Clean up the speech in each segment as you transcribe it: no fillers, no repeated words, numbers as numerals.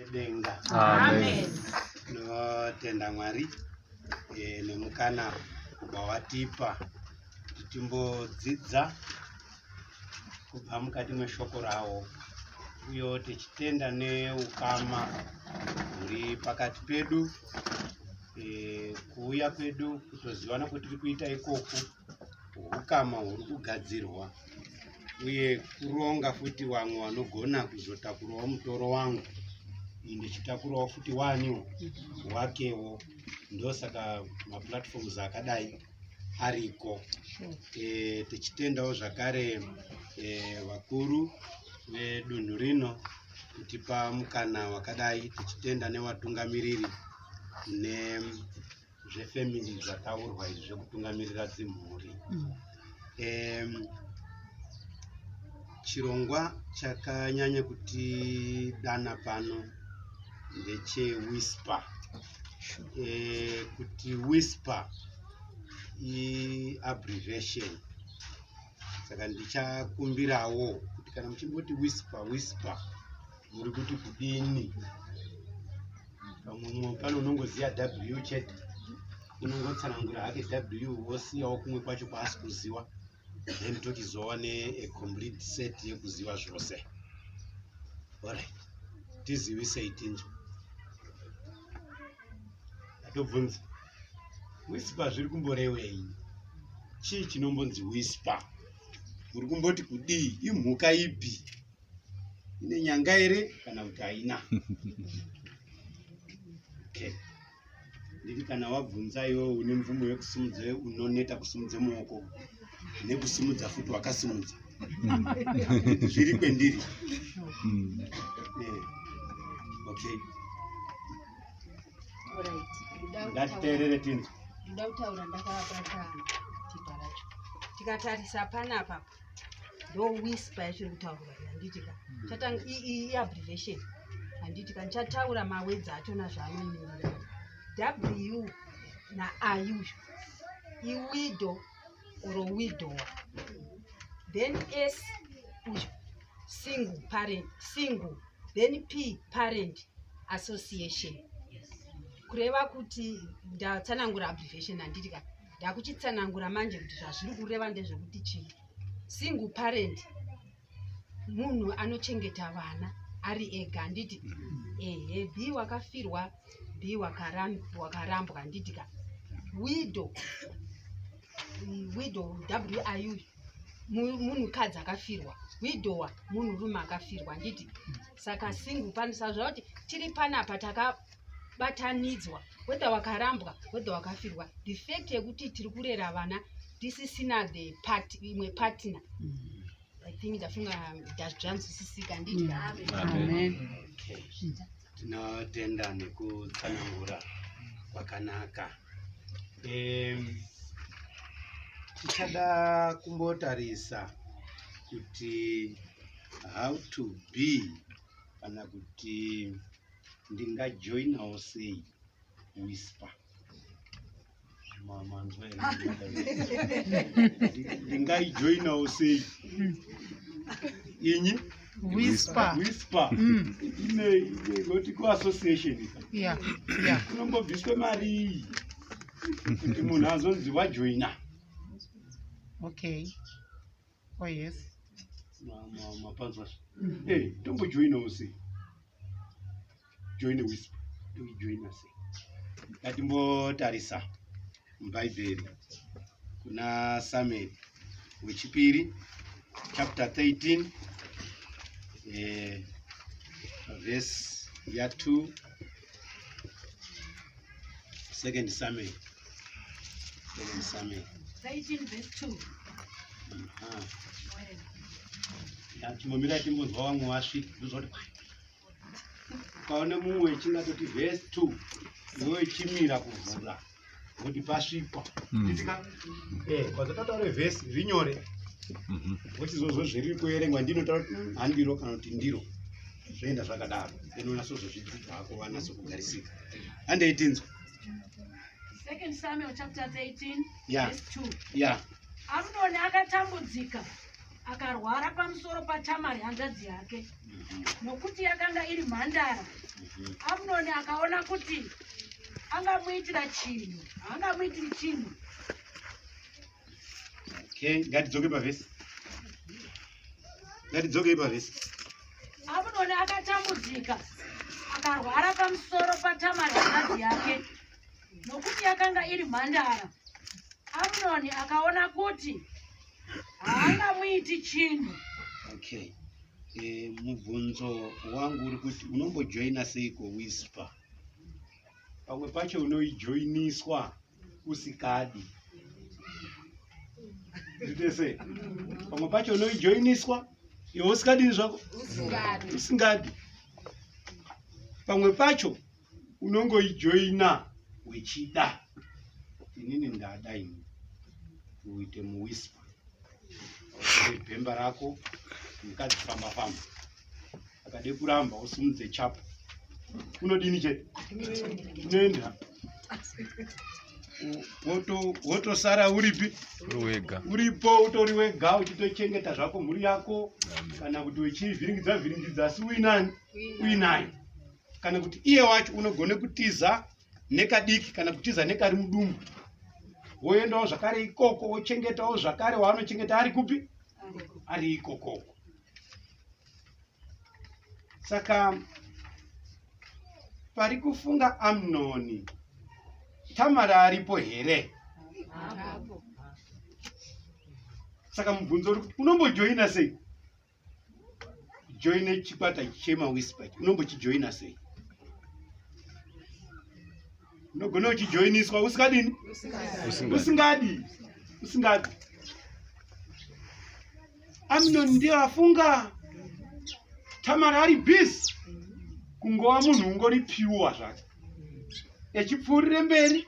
wedenga. Amen. Tinotenda Mwari nemukana wawatipa kuti timbodzidza kubva mukati mweshoko rawo, uye tichitenda neukama huri pakati pedu, kuuya kwedu kutozivana kwetiri kuita ikoku, ukama huri kugadzirwa, uye kuronga futi vamwe vanogona kuzotakurawo mutoro wangu, ndichitakurawo futi waniwo wakewo. Ndosaka maplatforms akadai ariko. Tichitendawo zvakare vakuru vedunhu rino kutipa mukana wakadai, tichitenda nevatungamiriri nezvefemili dzakaurwa izvi zvekutungamirira dzimhuri. Chirongwa chakanyanya kuti dana pano ndeche whisper. Kuti whisper abbreviation, saka ndichakumbirawo kuti kana muchimboti whisper muri kuti kudini. Pamwe pano unongoziya W chete, unongotsanangura hake W wosiyawo kumwe kwacho kwaasi kuziwa, then tochizowa complete set yekuziva zvose. Alright, tizivisei tinzo. Atobvunza, whisper zviri kumborewei? Chii chinombonzi whisper? Muri kumboti kudii? Imhuka ipi? Ine nyanga ere kana kuti haina? Okay. Ndiri kana wabvunza iwe une mvumo yekusumudza, unoneta kusumudza muoko nekusumudza futi wakasimudza. Zviri kwendiri. Okay. Ngatiteerere tinzo. Ndoda kutaura ndakabata tipa racho. Tikatarisa panapa ndo whisper yachiri kutaurwa handitika. Chatanga abbreviation. Handitika ndichataura mawedzi achona zvaanomirira. W na IU. Widow or widower. Then S single parent, single. Then P parent association. Kureva kuti ndatsanangura abbreviation handitika. Ndakuchitsanangura manje kuti zvazviri kureva ndezvekuti chii. Single parent munhu anochengeta vana ari ega handiti. B wakafirwa, B wakarambwa handitika. Widow WIU munhukadzi akafirwa, widower munhurume akafirwa handiti. Saka single parent sazva kuti tiri panapa takabatanidzwa, whether wakarambwa whether wakafirwa. The fact yekuti tiri kurera vana tisisina the imwe partner. I think ndafunga ndazvanzwisisika handiti. Amen. Tinotenda nekutsanangura kwakanaka. Tichada kumbotarisa kuti how to be, kana kuti ndingajoinawo sei whisper. Ndingaijoinawo sei inyi Whisper. Ine ngoti ku-association kunombobviswe mari kuti munhu azonzi wajoina. Okay. Oh yes. Mapanzwa. Tombojoinawo sei? Join whisper. Toijoina sei? Ngatimbotarisa mubhaibheri kuna Samuel wechipiri chapter 13 verse ya 2. Second Samuel 13 verse 2. Timomira timbonzwa vamwe vasvika ndozoti ukaone mumwe chingatoti verse 2 iwe chimira kuvhura kuti pasvikwa. Kwazakataura vhesi rinyore wochizozvo zviri kuerengwa ndinotaura kuti handiro kana kuti ndiro, zvoenda zvakadaro. Unasozozvidzidza hako wanase kugarisika. Handei tinzwa. 2 Samuel chapter 13 Yeah. verse 2. Yeah. Amnoni akatambudzika akarwara pamusoro paTamari hanzvadzi yake, nokuti yakanga iri mhandara. Amunoni akaona kuti angamuitira chinhu, haangamuitiri chinhu. Okay, ngatidzoke pavhesi. Ngatidzoke pavhesi. Amunoni akatambudzika akarwara pamusoro paTamari hanzvadzi yake, nokuti yakanga iri mhandara. Amunoni akaona kuti haangamuiti chinhu. Okay. Mubvunzo wangu uri kuti unombojoina seiko Whisper? Pamwe pacho unoijoiniswa usikadi. Zvitese. Pamwe pacho unoijoiniswa iwe usikadini zvako? Usingadi. Pamwe pacho unongoijoina wechida. Inini ndada ini uite muWhisper. Bhemba rako mukadzi famba akade kuramba usimudze chapo unodini chete unoenda wotosara uripi uripo utori wega uchitochengeta zvako mhuri yako kana kuti uchivhiringidza asi uinani uinayo kana kuti iye wacho unogone kutiza nekadiki kana kutiza nekari mudumbu woendawo zvakare ikoko wochengetawo zvakare waanochengeta ari kupi ari ikoko. Saka pari kufunga Amnoni Tamari aripo here? Saka mubvunzo uri kuti unombojoina sei? Joine chikwata chemaWhisper unombochijoina sei? Unogona uchijoiniswa usikadini? Usingadi. Amnoni ndiye afunga Tamari ari busy kungova munhu ungoripiwa zvake echipfuurire mberi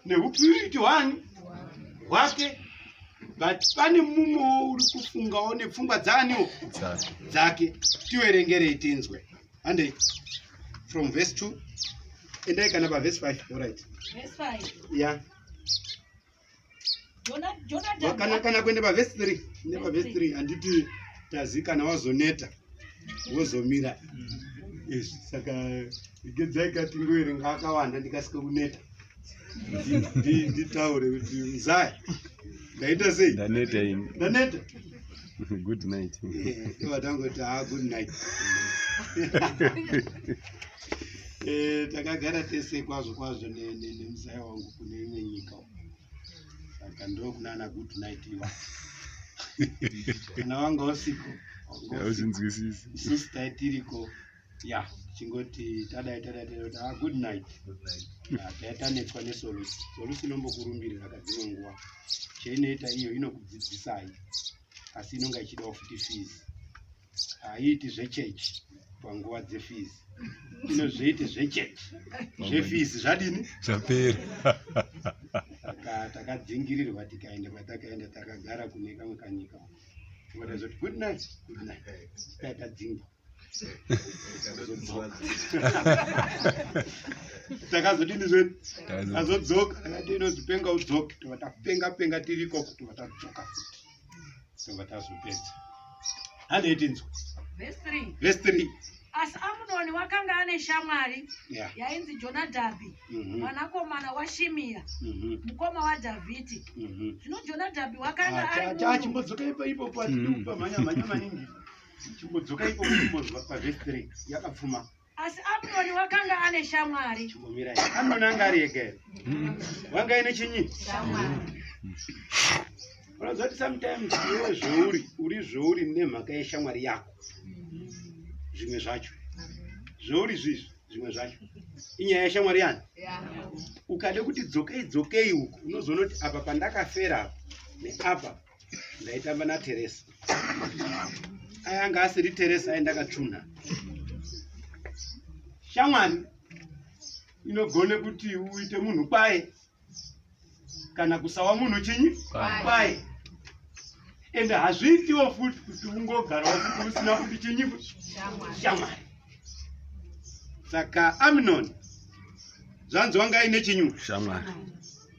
neupuriti hwake, but pane mumwe uri kufungawo nepfungwa dzake. Tiverengerei tinzwe. Handei from verse 2 endai kana paverse 5. Alright. Verse 5. Yeah. Jonadab Kana kuende paverse 3. Ende paverse 3 handiti tazi kana wazoneta wozomira. Yes, saka igedzai kati ngoerenga akawanda ndikasike kuneta. Nditaure kuti mzaya. Ndaita sei? Ndaneta. Good night. Vatangoti good night. Takagara tese kwazvo nemuzaya wangu kune imwe nyika. Saka ndokunana good night iwa. Kana wanga usiku. Ausinzwisisi. Isusu taitiriko. Yeah, chingoti tadai good night. Taitanetswa nesolusi. Solusi inombokurumbirira akadzimwe nguva. Cheinoita iyo inokudzidzisai. Asi inonga ichidawo futi fees. Haiiti zvechechi panguva dzefees. Inozviiti zvechechi. Zvefees zvadini? Zvapera. Takadzingirirwa tikaenda kwatakaenda takagara kune kamwe kanyika. Tikatazoti good night. Takadzingwa. Takazodini zveni? Azodzoka. Takati inozipenga udzoke. Tatapenga tiriko kuti vatadzoka futi. Vatazopedza. Handei tinzwe. Verse 3. Asi Amunoni wakanga ane shamwari Yeah. yainzi Jonadhabhi, mwanakomana waShimea, mukoma waDhavhidhi. Zvino Jonadhabhi wakanga ari munhu. Chimbodzoka ipo atikupa manya maningi. Chimbodzoka ipo kumbozwa paverse 3 yakapfuma. Asi Amunoni wakanga ane shamwari. Chimbomira. Amnoni anga ari ega. Wanga ine chinyi? Shamwari. Unazoti sometimes iwe uri zvouri nemhaka yeshamwari yako. Zvimwe zvacho. Zvouri zvimwe zvacho. Inyaya yeshamwari yani? Ukade kuti dzokei uko, unozoona kuti apa pandakafera neapa ndaitamba naTeresa. Ayanga asiri Teresa aindakatsvuna. Shamwari inogone kuti uite munhu kwaye kana kusawa munhu chinyi? Kwaye. Ende hazviitiwo futi kuti ungogara futi usina futi chinyi? Shamwari. Saka Amnoni zvanzi wanga ine chinyu? Shamwari.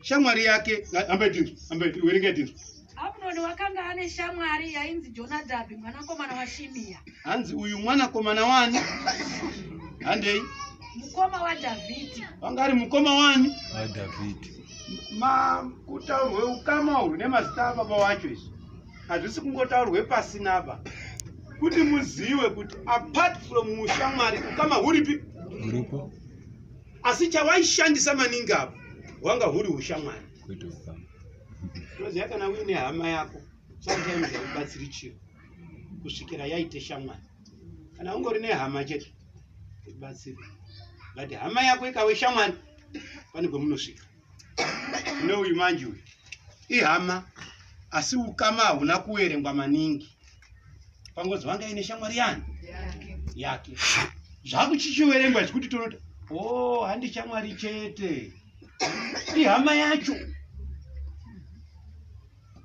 Shamwari yake ambeti werenge tinzwa. Amnoni wakanga ane shamwari yainzi Jonadhabhi mwanakomana waShimea. Hanzi uyu mwanakomana wani? Handei? Mukoma waDhavhidhi. Wanga ari mukoma wani? David. Kutaurwe ukama urwu nemazita ababa wacho izvi. Hazvisi kungotaurwe pasina apa. Kuti muziwe kuti apart from ushamwari ukama huripi? Uripo? Asi chawaishandisa maningi apa wanga huri ushamwari. Kwete ukama. Unoziva kana uine hama yako sometimes yakubatsiri chiro kusvikira yaite shamwari. Kana ungori nehama chete ikubatsiri, but hama yako ikave shamwari pane kwemunosvika. Neuyu manje uyu ihama asi ukama huna kuverengwa maningi. Pangozi wanga ine shamwari yani yake zvakuchichiverengwa zvikuti tonoti handi shamwari chete, ihama yacho.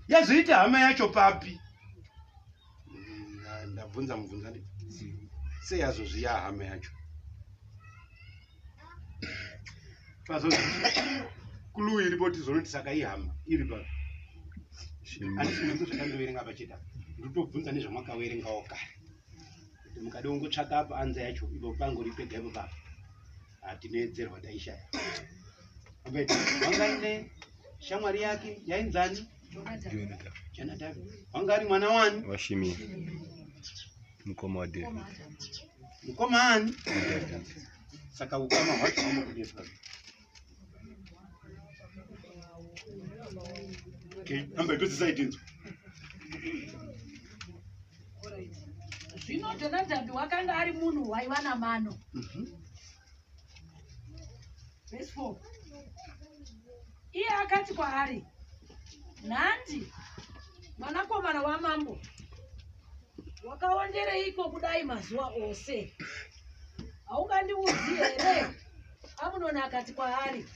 Yazoita hama yacho papi? Ndabvunza mubvunza ndi sei yazozviya hama yacho? Pazozi clue iripo tizonoti saka ihama iri papi? Andisi zvakandoverenga pachita ndotobvunza nezvamakaverengawo kare kuti mukade ungotsvaka apa anza yacho ipo pangori pega ipo papa tinoedzerwa taishaya. Wanga ine shamwari yake yainzani? Jonadhabhi. Wanga ari mwana wani? waShimea. Mukoma wa David. Mukoma ani? David. Saka ukama hwacho hwamokudeswa. Okay, amba itozisaidinzwa. Zvino Jonadhabhi wakanga ari munhu waiva namano. Verse 4. Iye akati kwaari, nhandi mwanakomana wamambo, wakaondereiko kudai mazuva ose? Haungandiudzi here? Amnoni akati kwaari,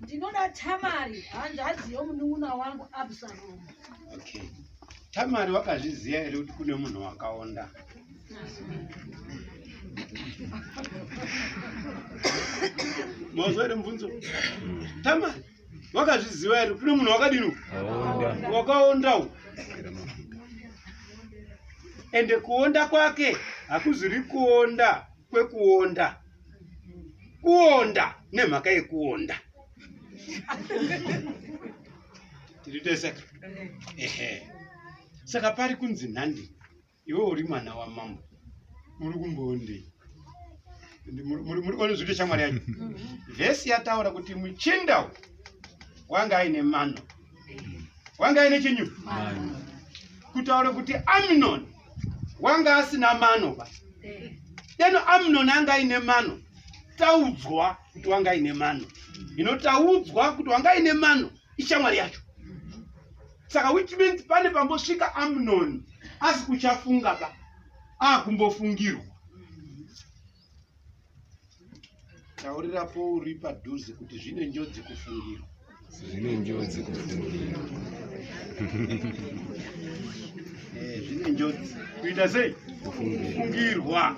ndinoda Tamari hanzvadzi yomunun'una wangu Abhusaromu. Okay. Tamari wakazviziva here kuti kune munhu wakaonda? Mozwa here mubvunzo? Tamari wakazviziva here kune munhu wakadini? Wakaonda. Ende kuonda kwake hakuziri kuonda kwekuonda, kuonda nemhaka yekuonda. Tiriteseka? Saka pari kunzi nhandi, iwe uri mwana wamambo, muri kumboondei? Muri kuona zvito shamwari yacho? Vhesi yataura kuti muchinda wanga aine mano, wanga aine chinyu, kutaura kuti Amnoni wanga asina mano ba. Deno Amnoni anga aine mano, taudzwa kuti wanga aine mano. Inotaudzwa kuti wanga aine mano ishamwari yacho. Saka which means pane pambosvika Amnoni asi kuchafunga ba, akumbofungirwa. Taurirapo uri padhuze kuti zvine njodzi kufungirwa. Zvine njodzi kufungirwa. Zvine njodzi kuita sei? Kufungirwa.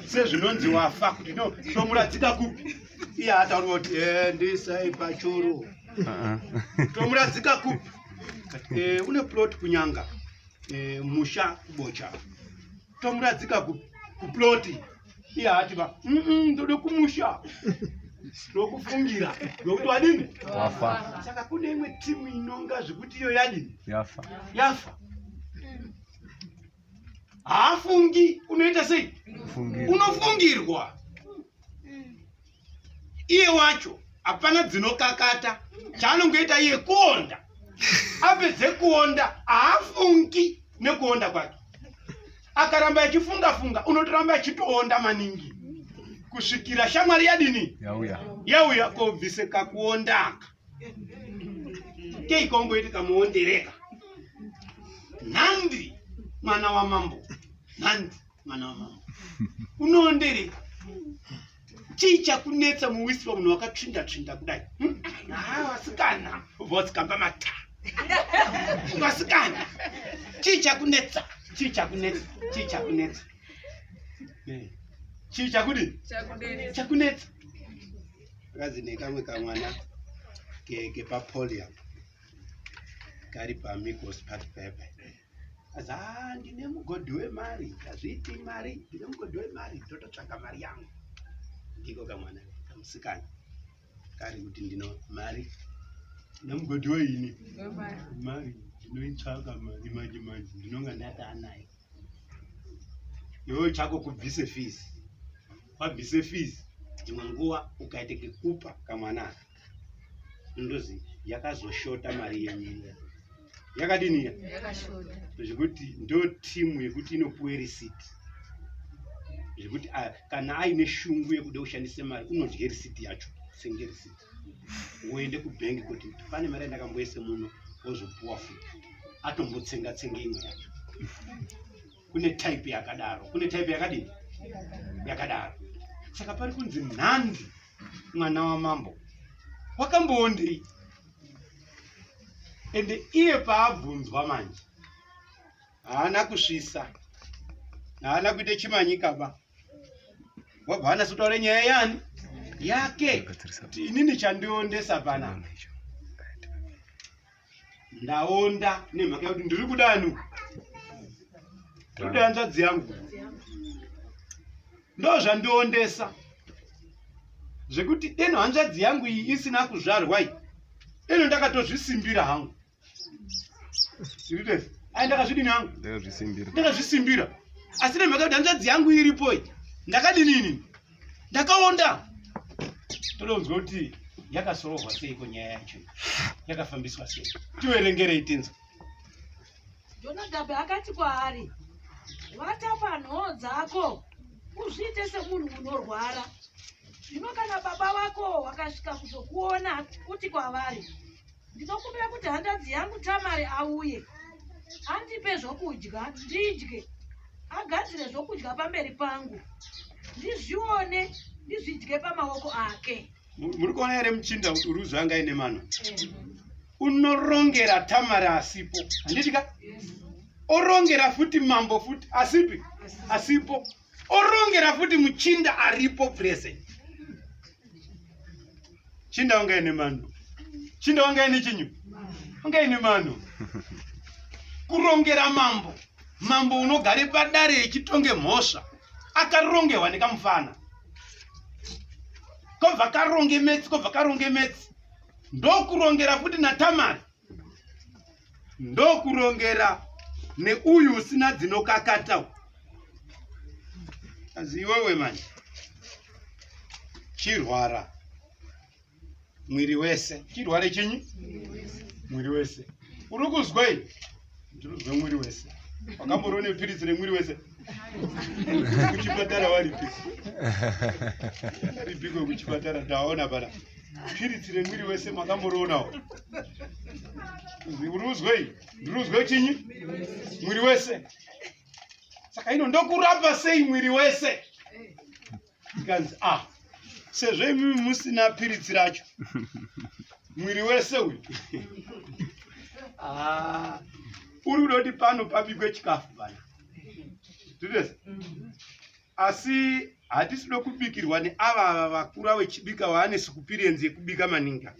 Sezvinonzi wafa kuti no tomuradzika kupi? Iye ataura kuti ndisai pachoro. Tomuradzika kupi? Une plot kunyanga. Musha kubocha. Tomuradzika kupi? Kuploti. Iye ati ba ndode kumusha. Ndokufungira. Ndokuti wadini? Wafa. Saka kune imwe timu inonga zvikuti iyo yadini? Yafa. Yafa. Haafungi, unoita sei? Unofungirwa. Iye wacho hapana dzinokakata, chaanongoita iye kuonda. Apedze kuonda haafungi nekuonda kwake. Akaramba achifunga unotoramba achitoonda maningi kusvikira shamwari yadini? Yauya kobvise kakuondaka. Keikomboiti kamuondereka. Nhandi mwana wamambo, nhandi mwana wamambo, unoondereka. Chii chakunetsa muwisi wamunhu wakatsvinda kudai? Vasikana vosikamba mata. Vasikana. Chii chakunetsa? Chii chakunetsa? Chii chakunetsa? Chii chakudi? Chakunetsa. Akazi nekamwe kamwana kepapolia. kari paMigos Park pepe. Azi ndine mugodhi wemari, azviiti mari, ndine mugodhi wemari, ndototsvaka mari yangu. Ndiko kamwana kamusikana kari kuti ndino mari, nemugodhi weini mari, ndinoitsvaka mari manje manje, ndinonga ndatanayo. Iwewe chako kubvise fees, wabvise fees, dzimwe nguva ukaite kekupa kamwana ndozi yakazoshota mari yenyika. Yakadini ya? Yakashota. Zvekuti ndo timu yekuti inopuwe receipt. Zvekuti kana aine shungu yekuda kushandisa mari unodye receipt yacho, senge receipt. Uende kubank kuti pane mari yandakamboise muno wozopuwa futi. Atombotsenga tsenga imwe yacho. Kune type yakadaro. Kune type yakadini? Yakadaro. Saka pari kunzi Nandi mwana wamambo. Wakamboondei. Ende iye paabvunzwa manje haana kusvisa, haana kuite chimanyika ba. Wabva anasi kutaura nyaya yani yake kuti inini chandiondesa pana ndaonda nemhaka yekuti ndiri kudanu, ndiri kuda hanzvadzi yangu, ndo zvandiondesa zvekuti deno hanzvadzi yangu iyi isina kuzvarwa iyi, deno ndakatozvisimbira hangu. Sirite, ndakazvidini hangu? Ndakazvisimbira. Asi nemhaka kuti hanzvadzi yangu iripo iyi, ndakadini? Ndakaonda. Todonzwa kuti yakasorovhwa seiko nyaya yacho, yakafambiswa sei. Tiverengerei tenzi. Jonadhabhi akati kwaari, vata panhoo dzako uzviite semunhu unorwara. Zvino kana baba vako vakasvika kuzokuona kuti kwavari, ndinokumbira kuti handadzi yangu Tamari auye andipe zvokudya ndidye, agadzire zvokudya pamberi pangu, ndizvione ndizvidye pamaoko ake. Muri kuona here muchinda kuti uri kuzvanga aine mano? Unorongera Tamari asipo, handiti ka? Orongera futi mambo futi asipi? Asipo. Orongera futi muchinda aripo present. Chinda wanga ine mano. Chinda wanga ine chinyu? Wanga ine mano. Kurongera mambo. Mambo unogare padare echitonge mhosva. Akarongewa nekamufana. Kobva karonge metsi. Ndokurongera futi naTamari. Ndokurongera neuyu usina dzinokakata. Azi iwewe manje. Chirwara. Mwiri wese. Chirwara chinyi? Mwiri wese. Uri kuzwa iyi? Ndiri kuzwa mwiri wese. Wakamborone pirizi remwiri wese? Kuchipatara waripiko? Waripiko kuchipatara ndaona bara. Pirizi remwiri wese makamboronawo? Uri kuzwa iyi? Ndiri kuzwa chinyi? Mwiri wese. Saka ino ndokurapa sei mwiri wese? Ikanzi sezvo imi musina piritsi racho mwiri wese uyu uri kuda kuti pano pabikwe chikafu pana titese. Asi hatisida kubikirwa neava vakura vechibika vaane sikupirenzi yekubika maninga.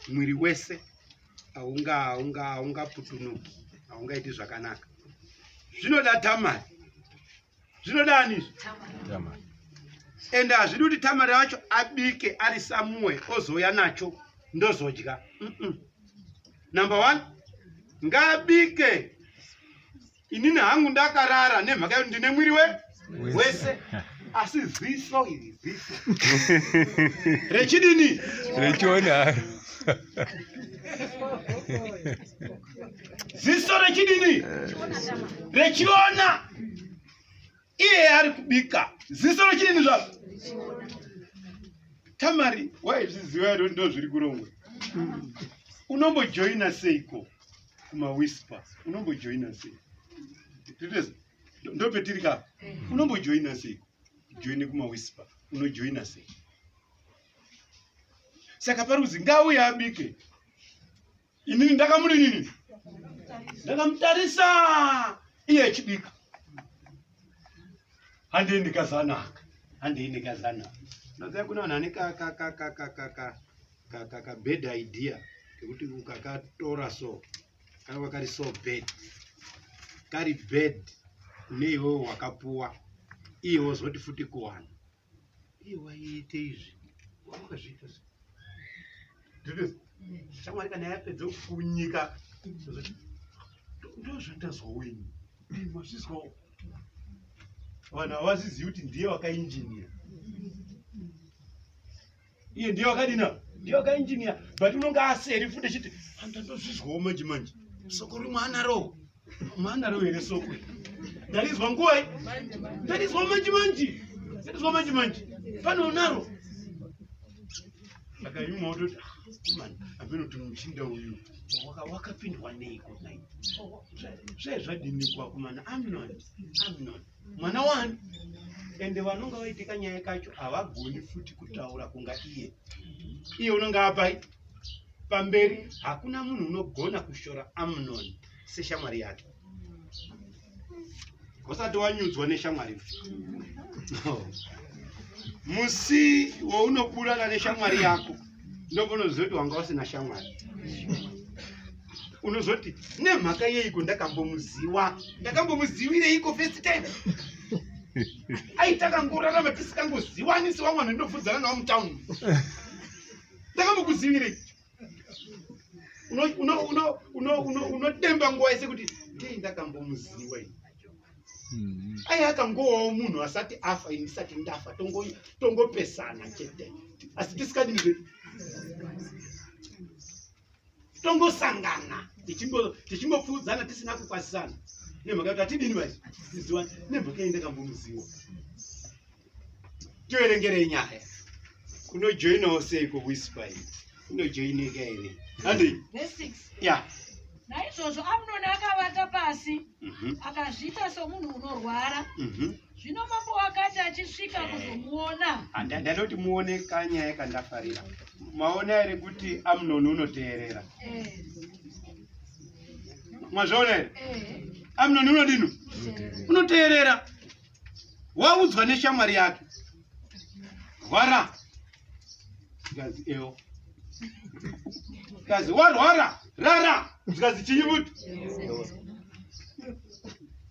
Mwiri wese haungaputunuki, haungaiti zvakanaka. Zvinoda Tamari. Zvinodani? Tamari. Ende hazvidi kuti Tamari wacho abike ari samue ozoya nacho ndozodya. Number 1, ngabike. Inini hangu ndakarara nemhaka yekuti ndine mwiri wese. Asi ziso iri ziso. Rechidini? Rechiona. Ziso rechidini? Rechiona. Iye ari kubika. Ziso rechidini zvapo? Tamari, waizviziva here ndo zviri kurongwa? Unombojoina seiko kumaWhisper? Unombojoina seiko? Ndopetiri ka? Unombojoina seiko? Joine kumaWhisper. Unojoina seiko? Saka paruzi ngauye abike. Inini ndakamuri nini? Ndakamutarisa iye achibika. Handiendi kazanaka. Naziva kuna vanhu ane ka bad idea ngekuti ukakatora so kana kari so bed kari bed neiwewo wakapuwa iyewo zoti futi kuwana iye waiite izvi wakazviita shamwari kana yapedza kunyika ndozvandazwa wenyu mazvizwawo vanhu havazizivi kuti ndiye wakainjiniya iye ndiye wakadina ndiye wakainjiniya but unonge aseri futi achiti andandozvizwawo manje manje soko rimwe anaro here soko ndarizwa nguwai ndarizwa manje manje pano unaro akayuma utoti apenoti muchinda uyu wakapindwa neiko nai zvaizvadini kwakumana Amnon mwana wani ende vanonga vaitika nyaya kacho havagoni futi kutaura kunga iye unonga apai pamberi hakuna munhu unogona kushora Amnon seshamwari yake usati wanyudzwa neshamwari musi waunoburana neshamwari yako ndopaunozoti wanga usina shamwari unozoti nemhaka yeiko ndakambomuziwireiko first time aitakangorarama tisingangoziwani sewamwana ndinobvudzana nawo mutaundi ndakambokuziwirei unodemba nguva yese kuti ndei ndakambomuziwa ai akangowawo munhu asati afa inisati ndafa tongopesana chete asi tisikadini tongosangana tichingopfuudzana tisina kukwasisana nemhaka kuti hatidini vai tiziwani nemhaka yei ndakambomuziwa toerengerei nyaya kunojoinawo seiko Whisper iyi kunojoinika here handei ya naizvozvo Amnoni akavata pasi akazviita somunhu unorwara. Zvino mambo wakati achisvika kuzomuona, ndanoti muone kanyaya kandafarira. Maona here kuti Amnoni unoteerera. Mwazvaona here? Amnoni unodino? Unoteerera. Waudzwa neshamwari yake. Rwara. Zikazi ewo. Zikazi warwara. Rara. Zikazi chiyibuti.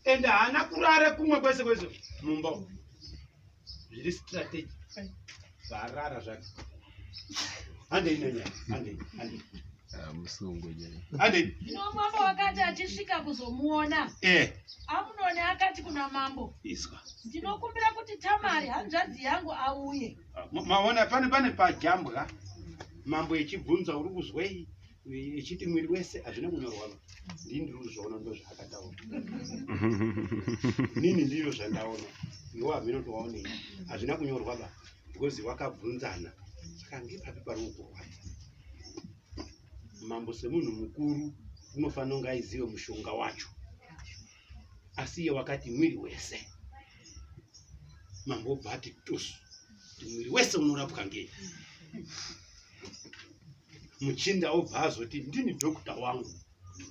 Enda hana kurara kumwe kwese kwese. Mumba. Zviri strategy. Varara zvake. Ande inenya. Ande. Musungu nyene. Ande. Zvino mambo wakati achisvika kuzomuona. Amnoni akati kuna mambo, Iswa. Ndinokumbira kuti Tamari hanzvadzi yangu auye. Maona pane pajambwa. Mambo echibvunza uri kuzwei? Echiti mwiri wese hazvina kunyorwa. Ndini ndizvoona ndo zvakataura. Nini ndiro zvandaona. Iwo havinotowaonei. Hazvina kunyorwa ba. Because wakabvunzana. Saka ngepapi pari kurwadza. Mambo semunhu mukuru unofanira kunge aizive mushonga wacho. Asi iye wakati mwiri wese. Mambo obva ati tusu. Mwiri wese unorapwa ngei. Muchinda obva azoti ndini dhokota wangu.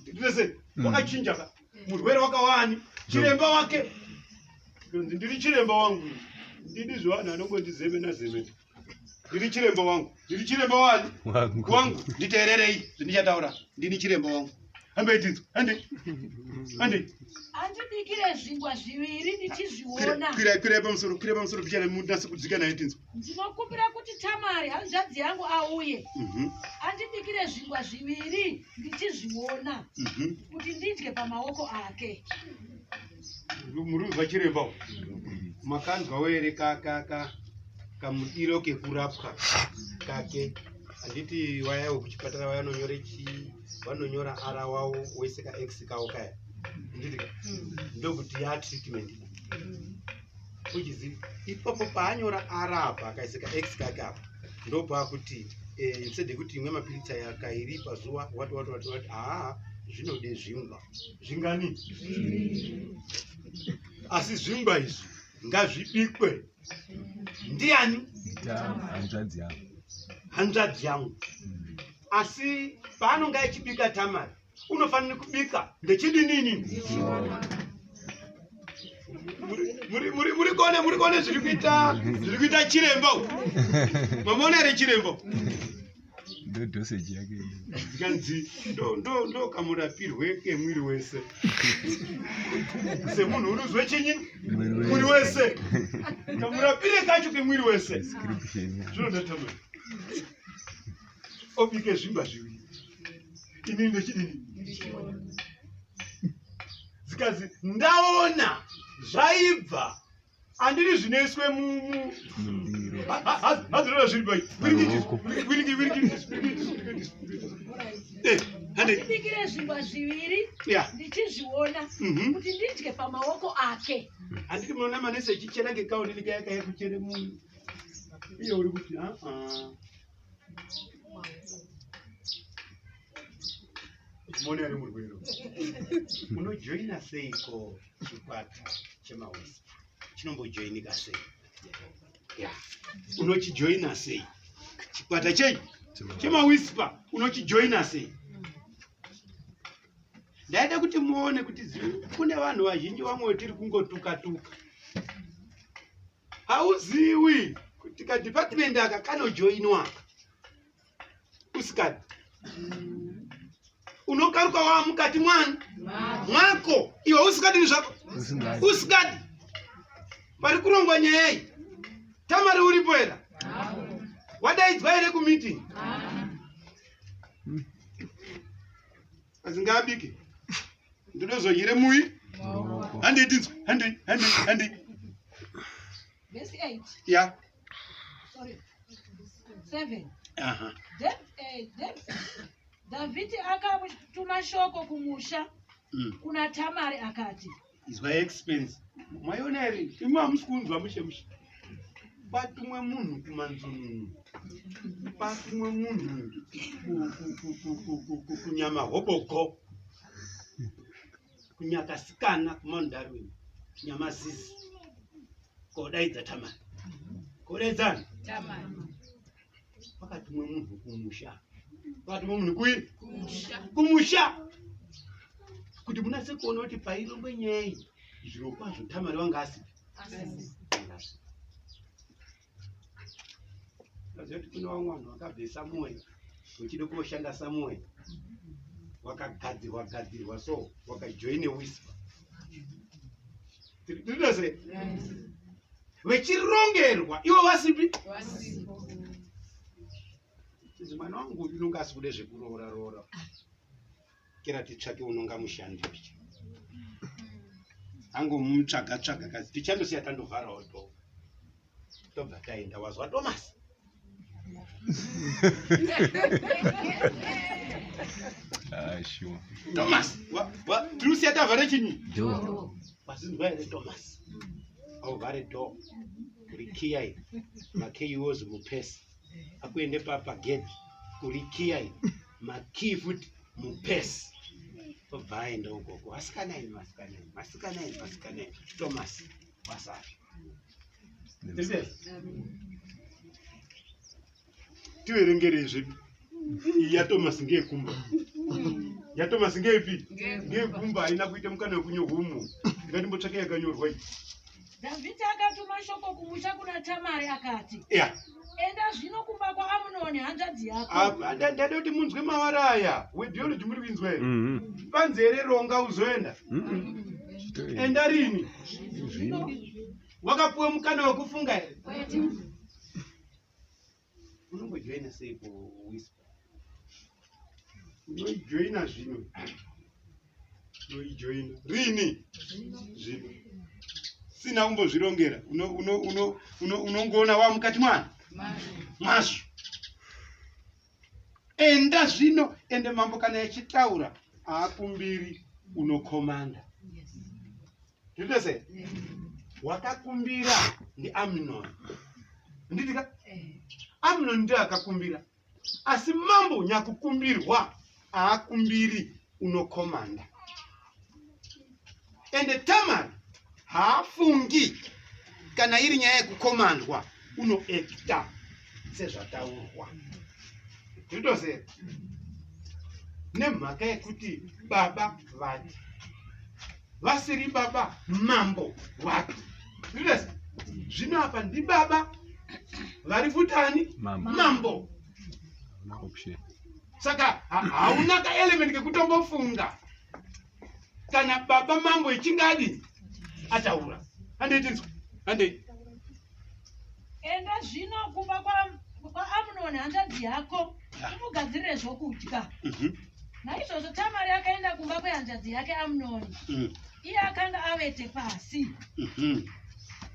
Ndivese wakachinja ka. Murwere wakawani. Chiremba wake. Ndiri chiremba wangu. Ndini zvavanhu anongondizeme nazeme. Ndiri chiremba wangu. Ndiri chiremba wani? Wangu. Nditeererei zvindichataura. Ndini chiremba wangu. Hambe idinzo. Ande. Andibikire zvingwa zviviri ndichizviona. Kwira pamusoro bichana munasi kudzika naye idinzo. Ndinokumbira kuti Tamari hanzvadzi yangu auye. Andibikire zvingwa zviviri ndichizviona. Kuti ndidye pamaoko ake. Murunzwa chiremba. Makanzwawo here kamudiro kekurapwa kake. Anditi wayawo kuchipatara vanonyora ara wawo wese ka X kawo kaya. Ndidika. Ndokuti ya treatment. Uchizivi. Ipapo paanyora ara apa akaisa ka X kake apa. Ndopa kuti instead kuti imwe mapiritsa yakairi pazuva wati zvinode zvingwa. Zvingani? Asi zvingwa izvi ngazvibikwe. Ndiani? Hanzvadzi yangu. Asi paanonga achibika Tamari unofanira kubika ndechidinini. Muri kone zviri kuita chiremba. Mamona here chiremba. Ndo dosage yake. Zikanzi ndo kamurapirwe kemwiri wese. Semunhu unozwe chinyi? Mwiri wese. Kamurapire kacho kemwiri wese. Description. Zvinoda tamwe. Obike zvingwa zviviri. Ini ndechidini? Zikazi ndaona zvaibva. Andiri zvinoiswe Mundiro. hazirora zviri pai. Ndibikire zvingwa zviviri ndichizviona kuti ndidye pamaoko ake. Handiti munoona manese echichera ngekaunini kayakaya kuchere munhu. Iye uri kuti mone ari murwero. Unojoina seiko chikwata chemawesi? Chinombojoinika sei? Unochijoina sei? Chikwata chenyu chemawispa unochijoina sei? Ndaida kuti muone kuti kune vanhu vazhinji vamwe tiri kungotuka-tuka. Hauziwi kuti kadepartment aka kanojoinwa usikadi. Unokaruka wa mukati mwako iwe usikadi zvako usikadi. Pari kurongwa nyaya iyi. Tamari uripo era? Wadaidzwa here kumeeting? Azingabike. Ndinozoyire muyi. Handei. Verse 8. Yeah. Sorry. 7. Davhidhi akatuma shoko kumusha kuna Tamari akati. Izwa expense. Mwaiona here? Imwe hamusi kunzwa mushe. Patumwe munhu kumanzununu. Patumwe munhu kunyama hoboko. Kunyakasikana kumandarweni. Nyama zizi. Kodaidza Tamari. Kodaidzani? Tamari. Pakatumwe munhu kumusha. Pakatumwe munhu kuyi? Kumusha. Kuti munase kuona kuti pairongwe nyaya iyi. Zviro kwazvo Tamari wanga asipi. Kaziva kuti kuna vamwe vanhu vakabve Samuel, uchida kuoshanda Samuel, wakagadzirwa so wakajoine wispa. Tiri sei? Vechirongerwa ivo vasipi. Izi mwana wangu unonga asikude zvekuroora. Kera titsvake unonga mushandi. Ango mutsvaga kazi tichandosiya tandovharawo to. Tobva taenda wazwa Thomas. Sure. Thomas, tirusiya tavhare chinyi? Do. Wazinzwa here Thomas? Auvhare do. Urikiya iri. Makei wozi mupesi. Akuende pagedhi. Urikiya iri. Makii futi mupesi. Tobva aenda ukoko. Vasikanaini. Thomas wasara. Tiverengere zvedu. Iyi yaThomas ngeyekumba. YaThomas ngeipi? Ngeyekumba haina kuita mukana wekunyohwumo. Ngatimbotsvake yakanyorwa iyi. Davhidhi akatuma shoko kumusha kuna Tamari akati. Enda zvino kumba kwaAmunoni hanzvadzi yako. Ndada kuti munzwe mawara aya. Wedhiology muri kuinzwa here? Panzere ronga uzoenda. Enda rini? Wakapuwe mukana wekufunga here? Unongojoina sei kuwispa? Unoijoina zvino. Unoijoina rini? Zvino. Sina kumbozvirongera. Unongoona wa mukati mwazvo. Enda zvino. Ende mambo kana yachitaura aakumbiri unokomanda. Ndito sei? Wakakumbira ndiAmunoni. Nditika? Amunoni ndiye akakumbira. Asi mambo nyakukumbirwa aakumbiri unokomanda. Ende Tamari haafungi kana iri nyaya yekukomandwa unoekta sezvataurwa. Ndito sei? Nemhaka yekuti baba vati. Vasiri baba mambo wati. Ndito sei? Zvino apa ndi baba vari futani mambo. Option. Saka hauna kaelement kekutombofunga kana baba mambo echingadi ataura. Handei. Enda zvino kumba kwaAmunoni hanzvadzi yako umugadzirire zvokudya. Naizvozvo Tamari akaenda kumba kwehanzvadzi yake Amunoni. Iye akanga avete pasi.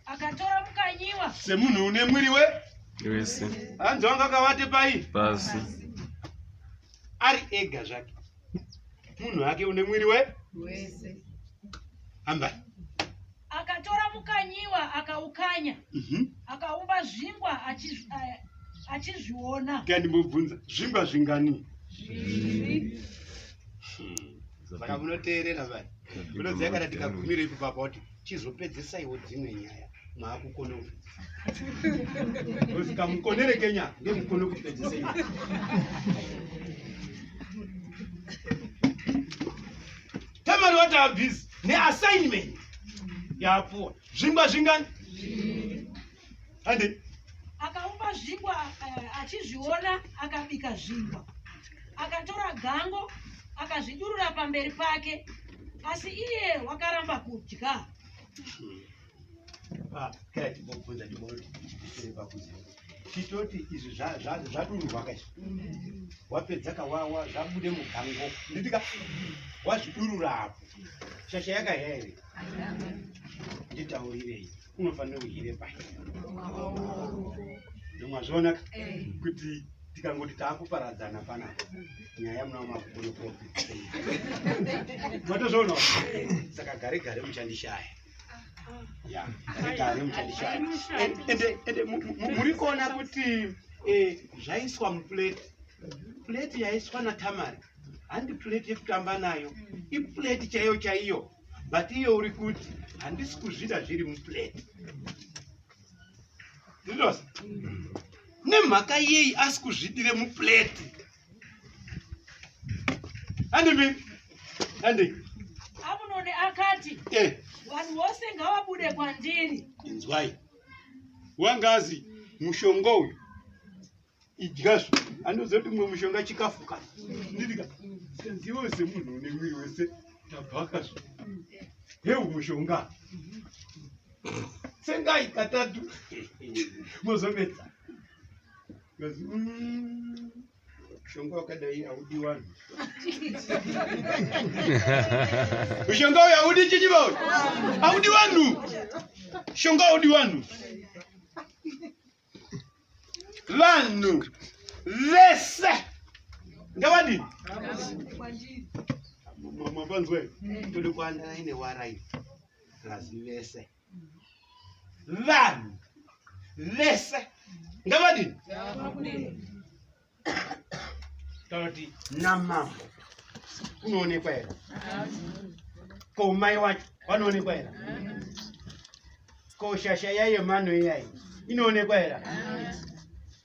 Akatora mukanyiwa. Semunhu une mwiri wese hanzi wanga akavate pai pasi ari ega zvake. Munhu wake une mwiri wese. Hambai. Akatora mukanyiwa akaukanya. Akaumba zvingwa achizviona. Ndimbobvunza zvingwa zvingani? Saka munoteerera bai. Munoziva kana tikagumira ipo papa kuti chizopedzesaiwo dzimwe nyaya maakukona kusika mukonere Kenya ngemukono kupedzesa nyaya. Tamari wati abhizi neassignment yapuwa zvingwa zvingani? Hande akaumba zvingwa achizviona, akabika zvingwa, akatora gango akazvidurura pamberi pake, asi iye wakaramba kudya. Kaya timbobvunza ndimoti pakuziva chitoti izvi zvadururwa kaizvi wapedza kawawa zvabude mugango nditika wazvidurura apo shasha yakaya here nditaurirei unofanira kuhire pai nomwazviona kuti tikangoti taakuparadzana panapa nyaya muna makukonokopi matozviona saka gare muchandishaya gare muchandishaya ende muri kuona kuti zvaiswa mupuleti yaiswa naTamari handi puleti yekutamba nayo, ipuleti chaiyo but iyo uri kuti handisi kuzvida zviri mupuleti. Ndinosa nemhaka yei asi kuzvidire mupuleti? Handi Amunoni akati vanhu vose ngavabude kwandiri. Inzwai wangazi mushonga uyu idyazvo andozoti mumwe mushonga chikafu kana ndidika senziwo semunhu une mwiri wese tabhakazvo heu mushonga sengai katatu mozomedza ngazi mushonga wakadai haudi wanhu mushonga uyu haudi chichiva haudi wanhu mushonga haudi wanhu vanhu vese ngavadini mapanzwe tode kuandana ine warai razi vese vanhu vese ngavadini takuti namambo unoonekwa here ko mai wacho wanoonekwa here ko shasha yaiyo mano iyai inoonekwa here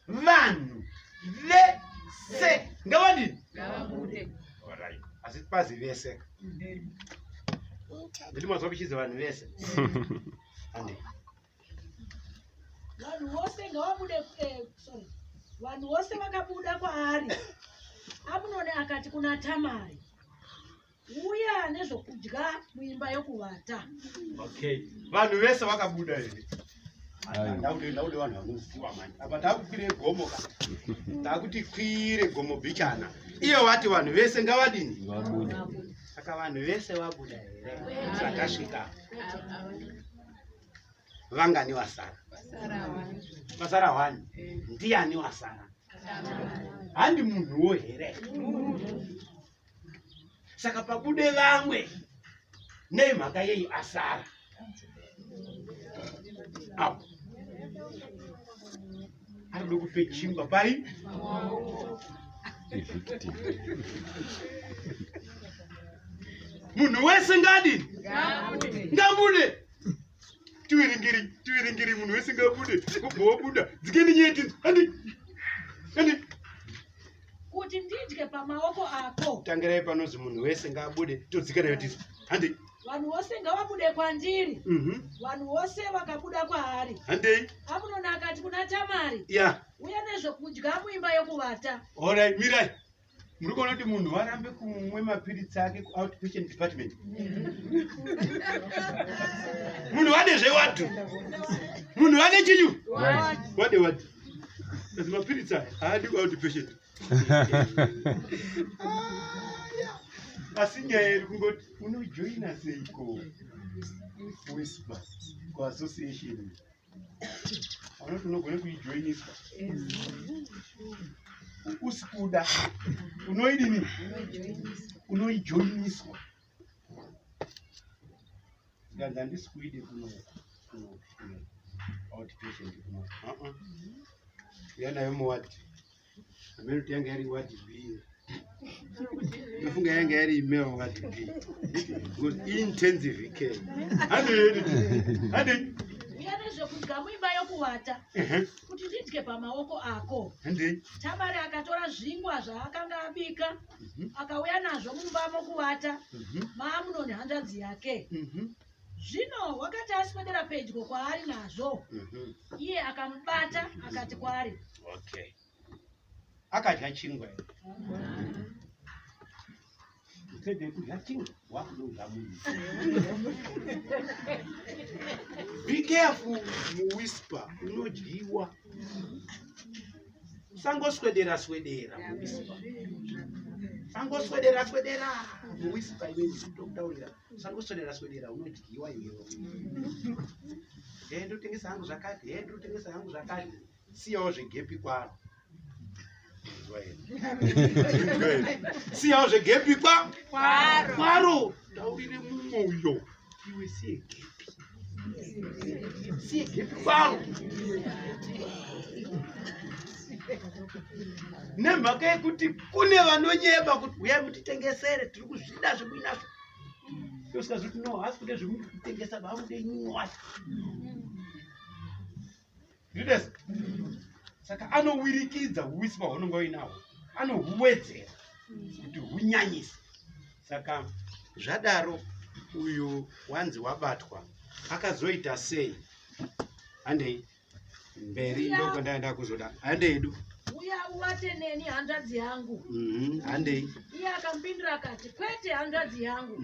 vanhu vese ngavadini alright asi pazi vese nditi mazwa kuchizi vanhu vese ande Vanhu vose ngavabude vanhu vose vakabuda kwaari. Amunoni akati kuna Tamari, uya nezvokudya muimba yokuvata. okay vanhu vese vakabuda here ndaude vanhu vanoziva mani apa takukwire gomo ka takuti kwire gomo bichana iyo wati vanhu vese ngavadini saka vanhu vese vabuda here zvakasvika vangani wasara vasara wani ndiani wasara handi munhuwo here saka pabude vamwe nemhaka yei asara apo arikude kupe chingwa pai munhu wese ngadini ngabude tiwiringiri munhu wese ngabude kubhowabuda dzikeni nyeti handi Kuti ndidye pamaoko ako. tangirai panozi munhu wese ngabude todzikanayo tisu handi Vanhu vose ngavabude kwandiri. Vanhu vose vakabuda kwaari. handei Amunoni akati kuna Tamari, ya uya nezvokudya muimba yokuvata. alright mirai muri kuona kuti munhu arambe kumwe mapiritsi ake kuoutpatient department. Munhu wane zvewadhu, munhu wane chinyu wade wadhu, asi mapiritsi aya haadi kuoutpatient. Asi nyaya iri kungoti unojoina seiko Whisper kuassociation, anoti unogone kuijoiniswa usikuda unoidini unoijoiniswa. Nganza handisikuide kuno outpatient kuno yanayo muwadi amene kuti yanga yari wadi B, ndofunga yanga yari imeo wadi B because intensive care hadi uyane zvekudya muimba yokuwata kuti ndidye pamaoko ako. Tamari akatora zvingwa zvaakanga abika akauya nazvo mumba mokuwata maAmunoni hanzvadzi yake. Zvino wakati aswedera pedyo kwaari nazvo, iye akamubata akati kwaari, okay, akadya chingwa upedze kudya chingwa wakunodya munhu. Be careful muWhisper, unodyiwa. Sangoswedera swedera muWhisper, sangoswedera swedera muWhisper. Iwe ndikutaurira sangoswedera swedera unodyiwa iwewe. Ndotengesa hangu zvakati, ndotengesa hangu zvakati, siyawo zvegepi kwaro. Siyawo zvegepi kwaro, taurire mumwoyo iwe siye gepi, siye gepi kwaro. Nemhaka yekuti kune vanonyeba kuti uyai mutitengesere, tiri kuzvida zvemuinazvo. Usikazoti no, hasi kude zvekutengesa vamude nyuwa. Judas. Saka anowirikidza Whisper hunonga uinaho, anohuwedzera kuti hunyanyise. Saka zvadaro uyu wanzi wabatwa akazoita sei? Handei mberi ndoko ndaenda kuzoda. Handei du uya uwate neni hanzvadzi yangu. Handei iye akampindura akati kwete hanzvadzi yangu.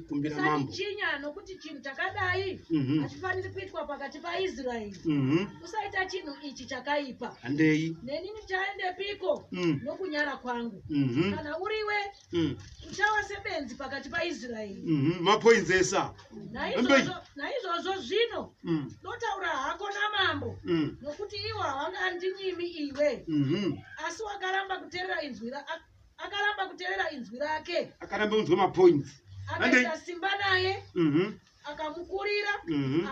Kumbira mambo chinya nokuti chinhu chakadai hachifaniri kuitwa pakati paIsraeri. Usaita chinhu ichi chakaipa. Handei neni ndichaende piko nokunyara kwangu. Kana uriwe uchawa sebenzi pakati paIsraeri. mapoinzesa naizvozvo zvino notaura hako namambo nokuti iwo havangandinyimi iwe. Asi wakaramba kuteerera inzwi rake, akaramba kunzwa mapoints, akaisa simba naye, akamukurira,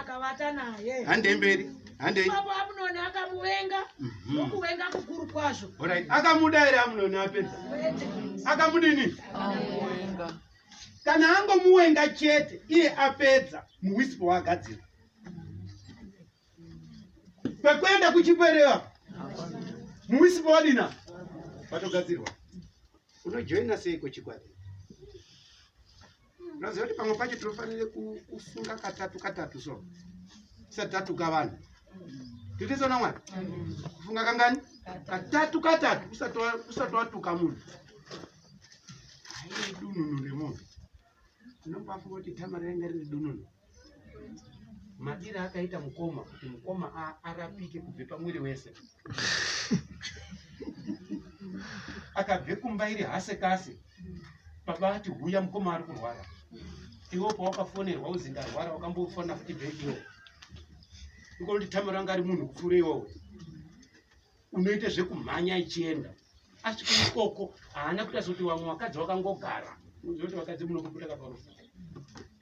akavata naye. Handei mberi, handei. Ipapo Amunoni akamuvenga nokuvenga kukuru kwazvo. Alright, akamuda ere Amunoni apedza? Akamudini? Kana angomuvenga chete iye apedza, muWhisper wagadzira. Pekuenda kuchipwereva muWhisper wadina patogadzirwa. Unojoina seiko chikwadi? Unoziva kuti pamwe pacho tinofanire kufunga katatu so satatu kavanhu. Titizona Mwari kufunga kangani? Katatu usati watuka munhu. Hayi dununu remunhu. Unombafunga kuti Tamari yanga riri dununu. Madira akaita mukoma kuti mukoma arapike kubve pamwiri wese. Akabve kumba iri hasekase, baba ati huya mukoma ari kurwara. Iwo pawakafonerwa uzi ndarwara wakambofona futi bhekiwo. Ukonoti Tamari anga ari munhu kupfuura iwowe. Unoite zvekumhanya ichienda. Asvika ikoko haana kuti azoti vamwe vakadzi vakangogara. Unozoti vakadzi munokuputaka parufu.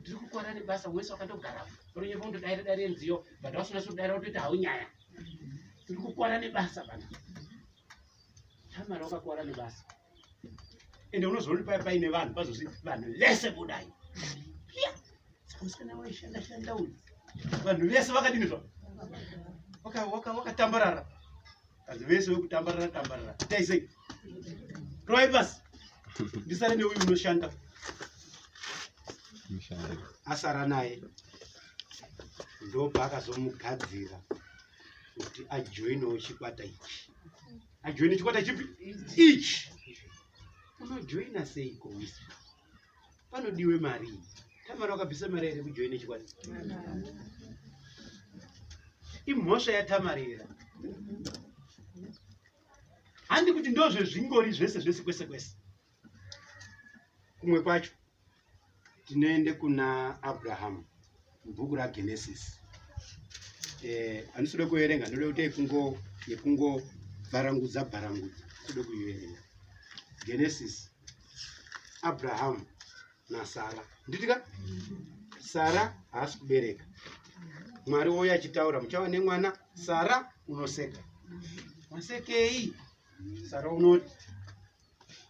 Ndiri kukwara nebasa wese wakandogara. Uronyefa kundodaire nziyo, but wasina kudaira kuti haunyaya. Ndiri kukwara nebasa bana. Tamari wakakwara nebasa. Ende unozoona paine vanhu pazozi vanhu vese budai. Pia. Saka musikana waishanda uyu. Vanhu vese vakadini zvo? Wakatambarara. Kazi vese wekutambarara. Taisei. Roi basi. Ndisare neuyu unoshanda. Asara naye. Ndopa akazomugadzira kuti ajoinewo chikwata ichi. Ajoine chikwata chipi? Ichi. unojoina seiko Wispa? Panodiwe mari. Tamara wakabvisa mari ere kujoine chikwadi? Imhosva yatamarira. Handi kuti ndozve zvingori zvese kwese. Kumwe kwacho tinoende kuna Abraham mubhuku raGenesis. Anisode kuerenga, ndode kuti yekungo bharangudza kude kuierenga. Genesis, Abraham naSara. Nditika? Sara haasi kubereka. Mwari oya achitaura muchava nemwana, Sara unoseka. Wasekei? Sara unoti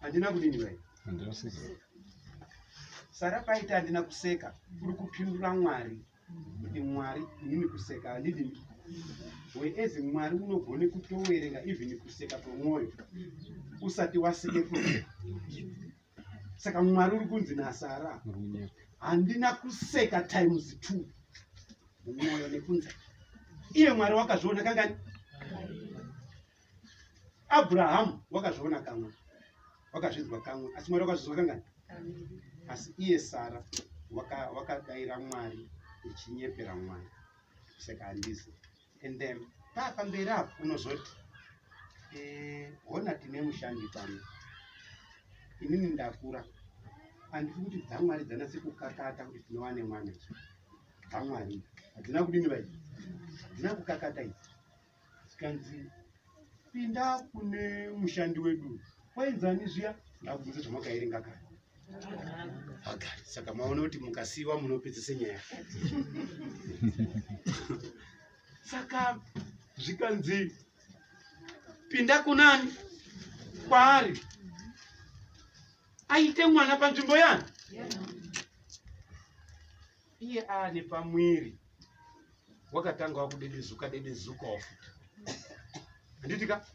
handina kudini vai? Sara paita handina kuseka, uri kupindura Mwari. Kuti Mwari nini kuseka handidini. Whereas Mwari unogone kutowerenga even kuseka kwemwoyo usati waseke kuti. Saka Mwari uri kunzi naSara handina kuseka times 2 mumwoyo nekunze. Iye Mwari wakazviona kangani? Abraham wakazviona kamwe, wakazvidzwa kamwe, asi Mwari wakazvidzwa kangani? Asi iye Sara wakadayira Mwari ichinyepera Mwari kuseka handisi. And then pamberi apo unozoti hona tine mushandi pano. Inini ndakura handiti kuti dzaMwari dzanase kukakata kuti tinowane mwana. DzaMwari hadzina kudini vai? Hadzina kukakata idzi. Zikanzi pinda kune mushandi wedu. Waenzani zviya? Ndakubvunza zvamakaerenga kare. Agari. Saka maona kuti mukasiwa munopedzise nyaya. Saka zvikanzi pinda kunani? Kwaari. Aite mwana panzvimbo yani? Iye aane pamwiri wakatanga kudedezuka futi. Handitika?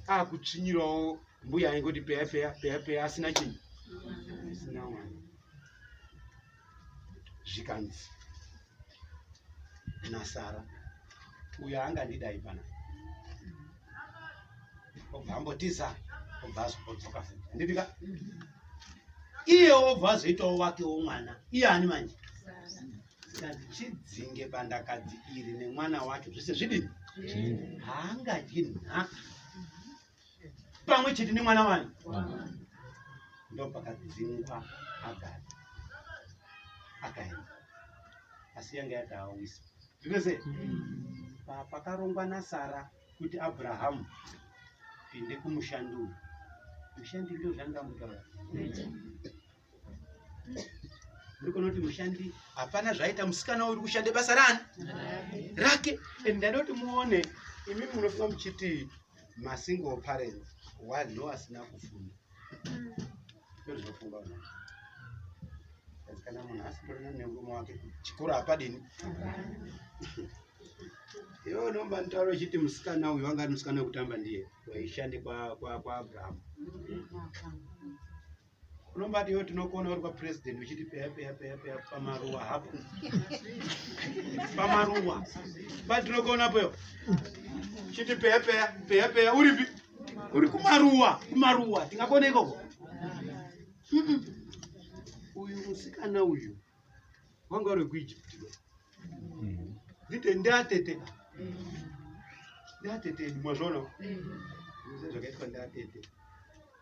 Akutsvinyirawo mbuya aingoti peya asina chinyi. Asina mwana. Zvikanzi naSara uyo angandidai pana. Obva ambotiza, obva azodzoka futi. Handitika? Iye obva azoitawo wakewo mwana. Iye ani manje? Zikanzi chidzinge bandakadzi iri nemwana wacho zvese zvidini? Haangadyi nhaka pamwe chete nemwana wani. Ndo pakadzingwa Agari akaenda. Asi yanga yatawa Wispa. Zvinoze pakarongwa naSara kuti Abrahamu pinde kumushandi uyu. Mushandi ndio zvanga mutaura. Ndikona kuti mushandi hapana zvaita musikana uri kushande basa rake. Ndinoti muone imi munofika muchiti masingle parents wanhu asina kufunda. Ndozvinofunga vanhu. Kana munhu asitorina nemurume wake chikora apadini. Iwe unomba ntauro chiti musikana uyu wanga ari musikana wekutamba ndiye waishande kwa Abraham. Unombati iwe tinokona uri kwapresident uchiti peya pamaruwa hapo. Pamaruwa. Bati tinokona peyo. Chiti peya uripi? Uri kumaruwa. Tingakone ikoko. Uyu musikana uyu wanga uri kuEgypt. Ndite ndatete mwazvono. Zvakaitwa ndatete.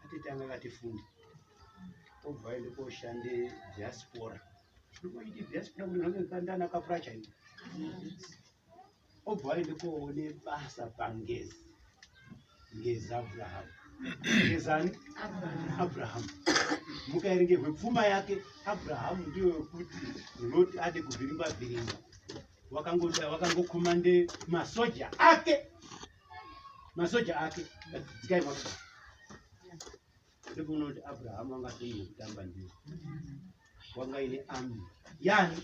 Atete anga akatifundi. Obva aende koshande diaspora. Zvinoiti diaspora kuti zvange kandana kapura chaiko. Obva aende koone basa pangezi. Ngezi Abraham. Ngezani? Abraham. Mukaerengerwe pfuma yake Abraham ndiyo yokuti unoti ade kuvhiringwa. Wakangokomande masoja ake. Dzikai mafuta. Ndipo unoti Abraham wanga toine kutamba ndiyo. Wanga ine army. Yani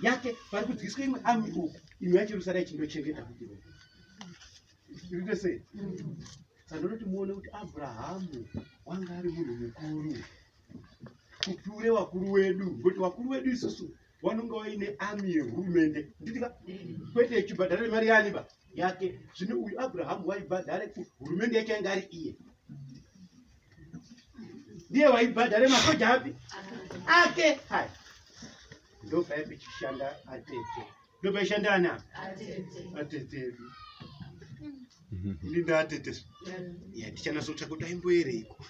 yake pari kudziswa imwe army uko. Imwe yacho rusara ichindochengeta kuti. Irite sei? Sandoti muone kuti Abrahamu wanga ari munhu mukuru. Kupfuure wakuru wedu. Ngoti wakuru wedu isusu wanonga waine army yehurumende. Nditika? Kwete chibhadhara mari yaniba yake. Zvino uyu Abraham waibhadhara hurumende yake yanga ari iye. ndiye waibhadhare masoja api ake. Hai, ndo paipichishanda atete, ndo paishanda ana atete. Ndinda atete tichanazotsva kuti aimboereiko.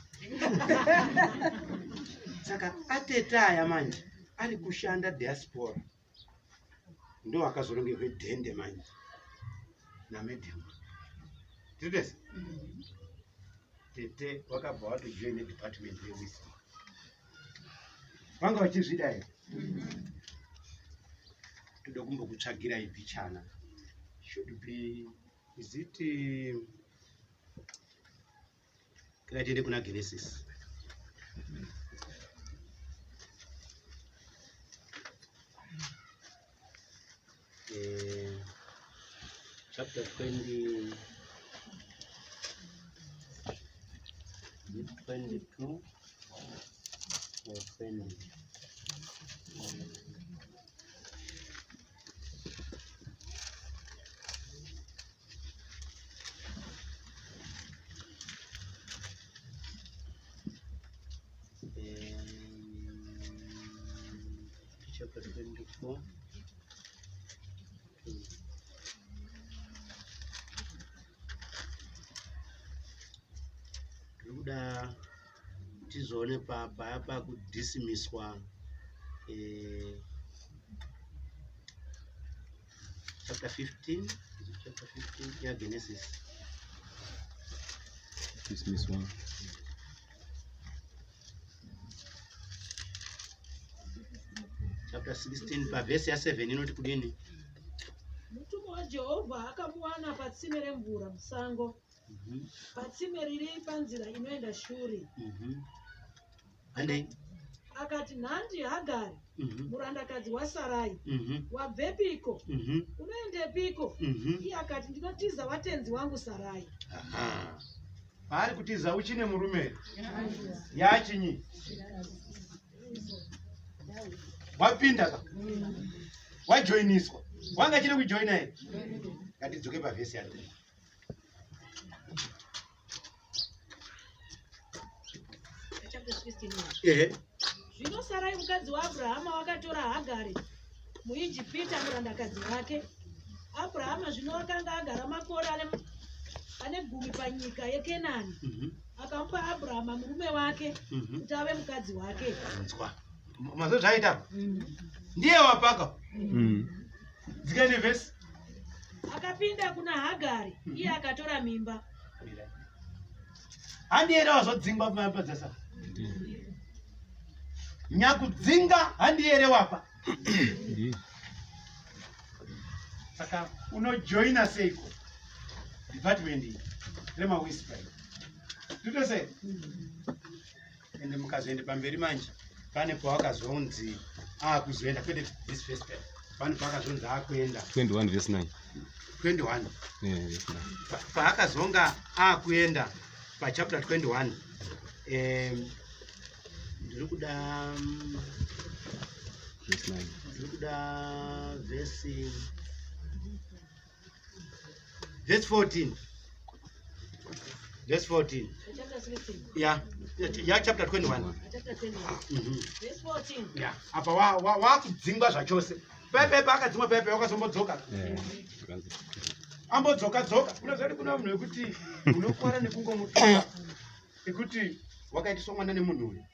Saka atete aya manje ari kushanda diaspora, ndo akazorongerwe dhende manje namedhema. Titese tete wakabva watojoine department yewisdom. Vanga vachizvida here? Toda kumbokutsvagirai pichana. Should be, is it kila tiende kuna Genesis. Chapter 20, 22 or 20. Chapter 24. Ruda tizoone papa kudisimiswa chapter 15. Is it chapter 15? Yeah, Genesis. Dismiss one. Chapter 16 pavhesi ya7 inoti kudini? Mutumwa waJehovha akamuwana patsime remvura musango, patsime riri panzira inoenda shuri. Ande Akati, nhandi Hagari, murandakadzi waSarai, wabvepiko? Unoendepiko? Iye akati, ndinotiza watenzi wangu Sarai. paari kutiza uchine murume yachinyi wapinda ka wajoiniswa wanga chine kujoina here. Ngatidzoke pavhesi ya3. Chapter 16. Ehe. Zvino Sarai mukadzi waAbhurahama wakatora Hagari muIjipita murandakadzi wake. Abhurahama zvino akanga agara makore ane 10 panyika yeKenani. Akamupa Abhurahama murume wake kuti ave mukadzi wake. Mazo zvaita ndiye wapaka dzikani vhesi. Akapinda kuna Hagari, iye akatora mimba. Handiere wazodzingwa pamapadzasa nyakudzinga, handiere wapa. Saka unojoina seiko department iyi remawispa tutose ende mukazoende pamberi manje pane pawakazonzi akuzoenda kwete this first time pane pawakazonzi akuenda 21 verse 9. 21 verse 9. paakazonga akuenda pachapter 21 ndiri kuda verse 9. ndiri kuda verse 14. Verse 14. Chapter 16. Yeah, chapter 21. Chapter 21. Verse 14. Yeah, apa wakudzingwa zvachose. Pepe akadzingwa pepe wakazombodzoka. Ambodzoka dzoka. Unozoti kuna munhu wekuti unokwara nekungomutuka. Ekuti wakaitiswa mwana nemunhu uyu.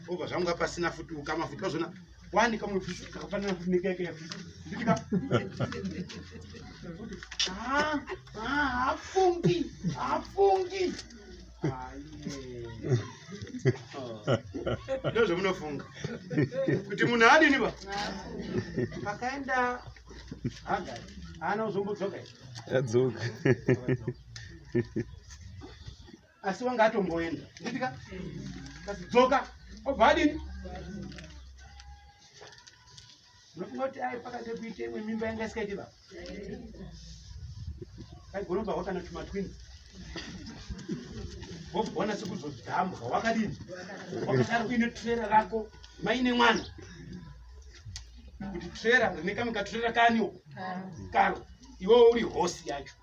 Obva zvanga pasina futi ukama futi kazona wani kamwe futi kafanana futi nekeke futi. Nditika. Afungi. Ndozvo munofunga kuti munhu adini ba akaenda Hagari haana kuzombodzoka Adzoka. asi wanga atomboenda nditika kazidzoka obva adini unofunga kuti ai pakati kuite imwe mimba yanga isikaiti ba kaigorobva wakana tuma twins wobvona sekuzodhambwa wakadini wakadaro uine trera rako maine mwana kuti trera rine kamwe katrera kaniwo karo iwewo uri hosi yacho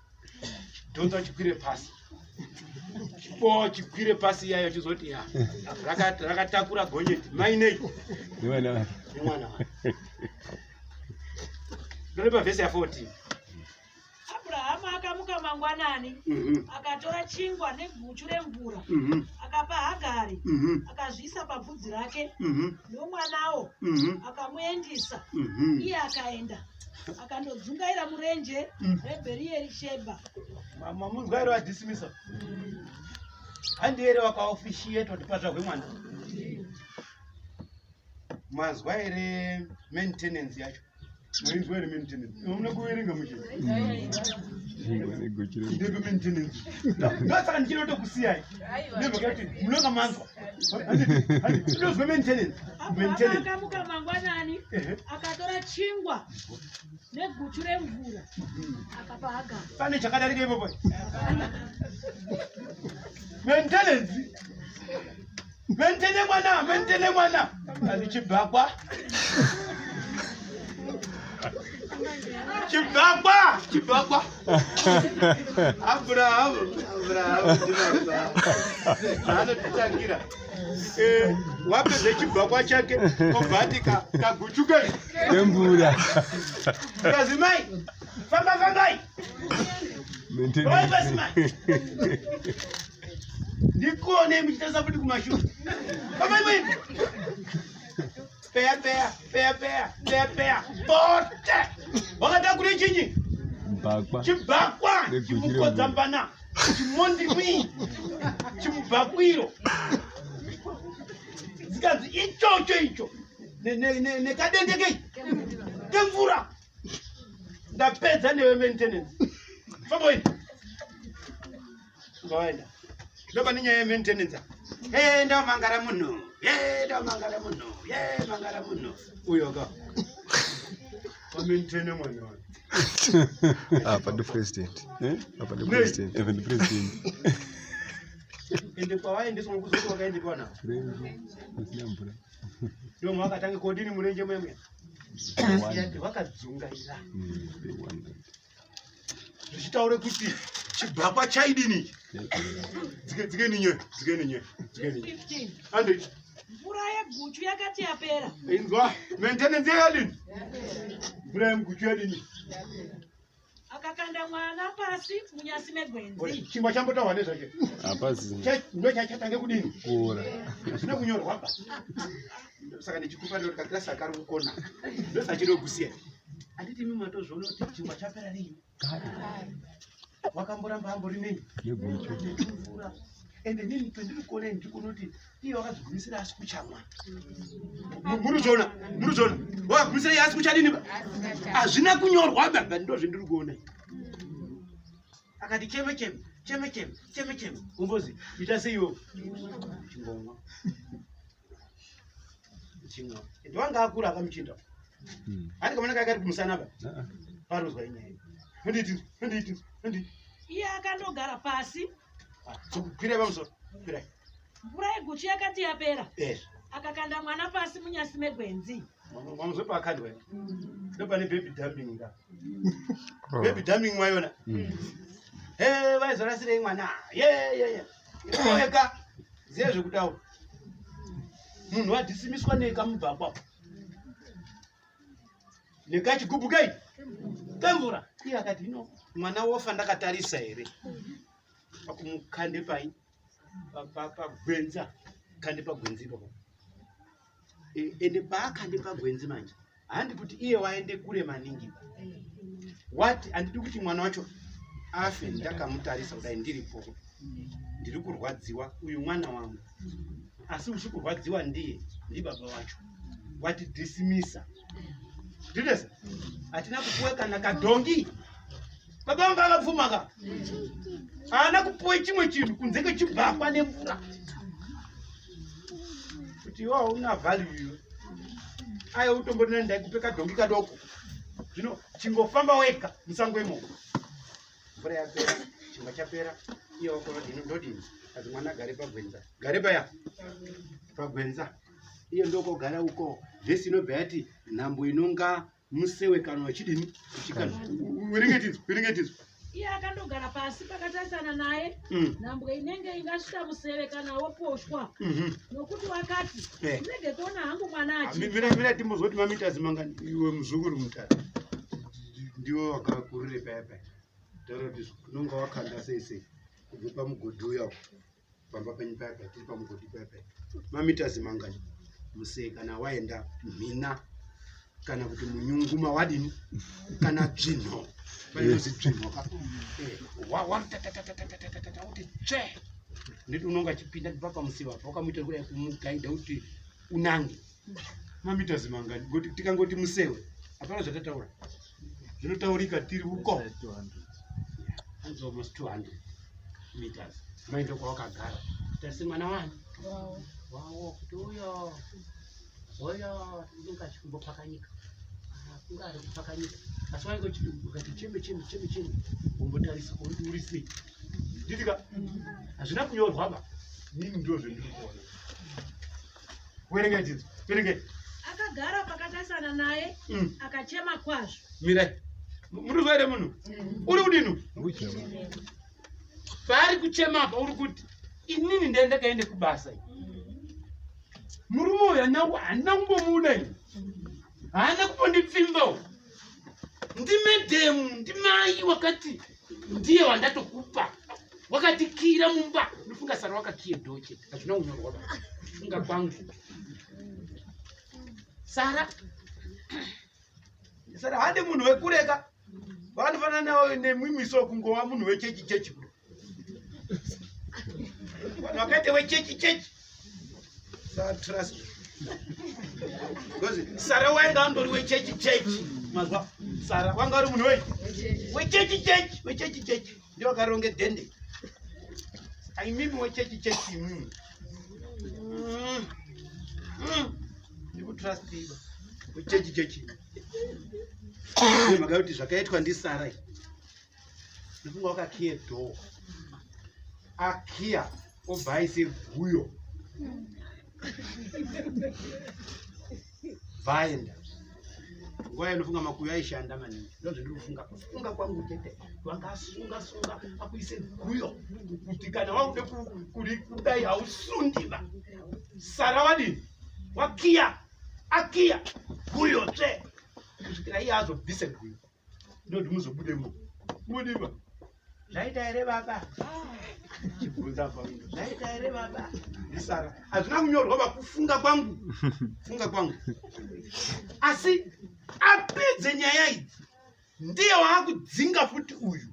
dhonza chikwire pasi chibowa chikwire pasi iyayo chizoti ya rakatakura gonyeti mainei Nemwana. nemwana wake. Ndore pavhesi ya14. Abhurahamu akamuka mangwanani akatora chingwa neguchu remvura akapa Hagari akazviisa pabvudzi rake nomwanawo akamuendisa iye akaenda akandodzungaira murenje reBherieri Shebha. Mamuzwa ere wadhisimisa handi ere wakaofishietwa tipatsvagwe mwana mazwa ere maintenance yacho maizwa ere maintenance muna kuverenga muchini ndebe maintenance ndosaka ndichinotokusiyai ndebakati munonga manzwa ndozwe maintenance Abhurahamu akamuka mangwanani akatora chingwa neguchu remvura akapa Hagari. pane chakadarika ipopo maintenance mentene mwana azichibhakwa chibhakwa Abraham ndibaba zvaanotitangira wapedza chibhakwa chake obvati kaguchuka Nemvura. kazimai fambai oipazimai ndikuone muchitasa kuti kumashure fambai peya bote wakatakure chinyi Bakwa. chibhakwa chimukodzambana chimondikwi chimubhakwiro zikanzi icho nekadendekei kemvura ndapedza newe maintenance famboini ngawaenda ndoba nenyaya yemaintenance ndamangara munhu mangara munhu uyo ka wamaintene mwana wake Apa the president. Apa the president. Even the president. ende kwawaendeswa kuzoti wakaendekwa nawo Nemvura. ndio mwakatanga kodini murenje mwemwe yati wakadzungaira zvichitaure kuti chibhakwa chaidini dzike ninye 15. ande Mvura yeguchu yakati yapera inzwa maintenance yadini mvura yeguchu yadini akakanda mwana pasi munyasi megwenzi. chingwa chambotaurwa nezvacho Apa zi. ndo chachatange kudini Kura. zvine kunyorwa ba saka ndichikupa ndo kakira sakari kukona ndo sachinokusiya anditi mimi matozvoona kuti chingwa chapera rini wakamboramba ambori nini Neguchu. mvura ende nini pendiri kuona ndikuona kuti iye wakadzigumisira asi kuchamwa muruzoona wakagumisira iye asi kuchadini ba hazvina kunyorwa baba ndo zvendiri kuona akati cheme umbozi ita seiwo chingomwa ende wanga akura akamuchinda handi kamwana kakari kumusana ba parozwa inyaya handiti Iye akandogara pasi kwirai pamusoro kwirai mvura yeguchu yakati yapera yes akakanda mwana pasi munyasi megwenzi. mamuzopa akandwa ndopane baby dumping nga baby dumping mwaiona vaizorasirei mwana eka ziye zvekutaura munhu wadhisimiswa nekamubhakwa nekachigubhu kei kemvura iye akati ino mwana wofa ndakatarisa here pakumukande pai pagwenza kande pagwenzi ipapo ende paakande pagwenzi manje handi kuti iye waende kure maningi wati handidi kuti mwana wacho afe ndakamutarisa kudai ndiripo ndiri kurwadziwa uyu mwana wangu asi uchi kurwadziwa ndiye ndibaba wacho watidhisimisa ndidesa hatina kupuwe kana kadhongi baba vangu akapfuma ka haana kupuwe chimwe chinhu kunze kwechibhakwa nemvura kuti iwawo una value iwe aiwa utombonena ndaikupe kadhongi kadoko zvino chingofamba wega musango imomo mvura yapera chingwa chapera iye wakonodini ndodini asi mwana agare pagwenza gare paya pagwenza iye ndokogara uko vhesi inobva yati nhambo inonga musewe kana wachidini uchikana uringetidzwa iye akandogara pasi pakatarisana naye nhambwe inenge ingasvika museve kana woposhwa nokuti wakati ndege kuona hangu mwana mira timbozoti mamitazi mangani iwe muzukuru mutatu ndiwe wakakurire payapa taura kuti unonga wakanda sei kubva pamugodhi uyako pamba penyu payapa tiri pamugodhi payapa mamitazi mangani musee kana waenda mhina kana kuti munyunguma wadini kana dzvinho painozi dzvinho kuti tsve nditi unonga chipinda tipa pamusiva wakamuita kudai kumugaidha kuti unange mamitazi mangani ngoti tikangoti musewe hapana zvatataura zvinotaurika tiri uko hanzi almost 200 meters maendo kwawakagara tasi mwana wani wawo kuti uyo unenge achikumbopakanyika kunga ari kupakanyika asi wainge ukati cheme umbotarisa kuti uri sei nditika hazvina kunyorwaba nini ndo zvendiri kuona werengei dzidzo werengei akagara pakatarisana naye akachema kwazvo mirai muri kuvaire munhu uri kudinu paari kuchema apa uri kuti inini ndendakaende kubasa murume uyu handina kumbomuda ini haana kumbondipfimbawo ndimedhemu ndimai wakati ndiye wandatokupa wakatikira mumba unofunga sara wakakiye dhoche hazvina kunyorwa funga kwangu sara hande munhu wekureka vanofanana nawo nemwimiso kungova munhu wechechi vanhu vakaite wechechi satrust because sara wainga andori wechechi mazwa sara wanga uri munhu wechechi ndio wakaronge dhende aimimi wechechi ndikutrustiva wechechi maka kuti zvakaitwa ndisara ndofunga wakakiye dhoo akiya obva aise guyo vaenda nguva inofunga makuyo aishanda maningi ndozvendiri kufunga kwangu chete vangasunga akuise guyo kuti kana wakude kudai hausundiva sara wadini akiya guyo tsve kusvikira iye azobvise guyo ndoti muzobudemo mudiva zvaita here baba chibvunza pamundo zvaita here baba ndisara hazvina kunyorwa pakufunga kwangu asi apedze nyaya idzi ndiye waakudzinga futi uyu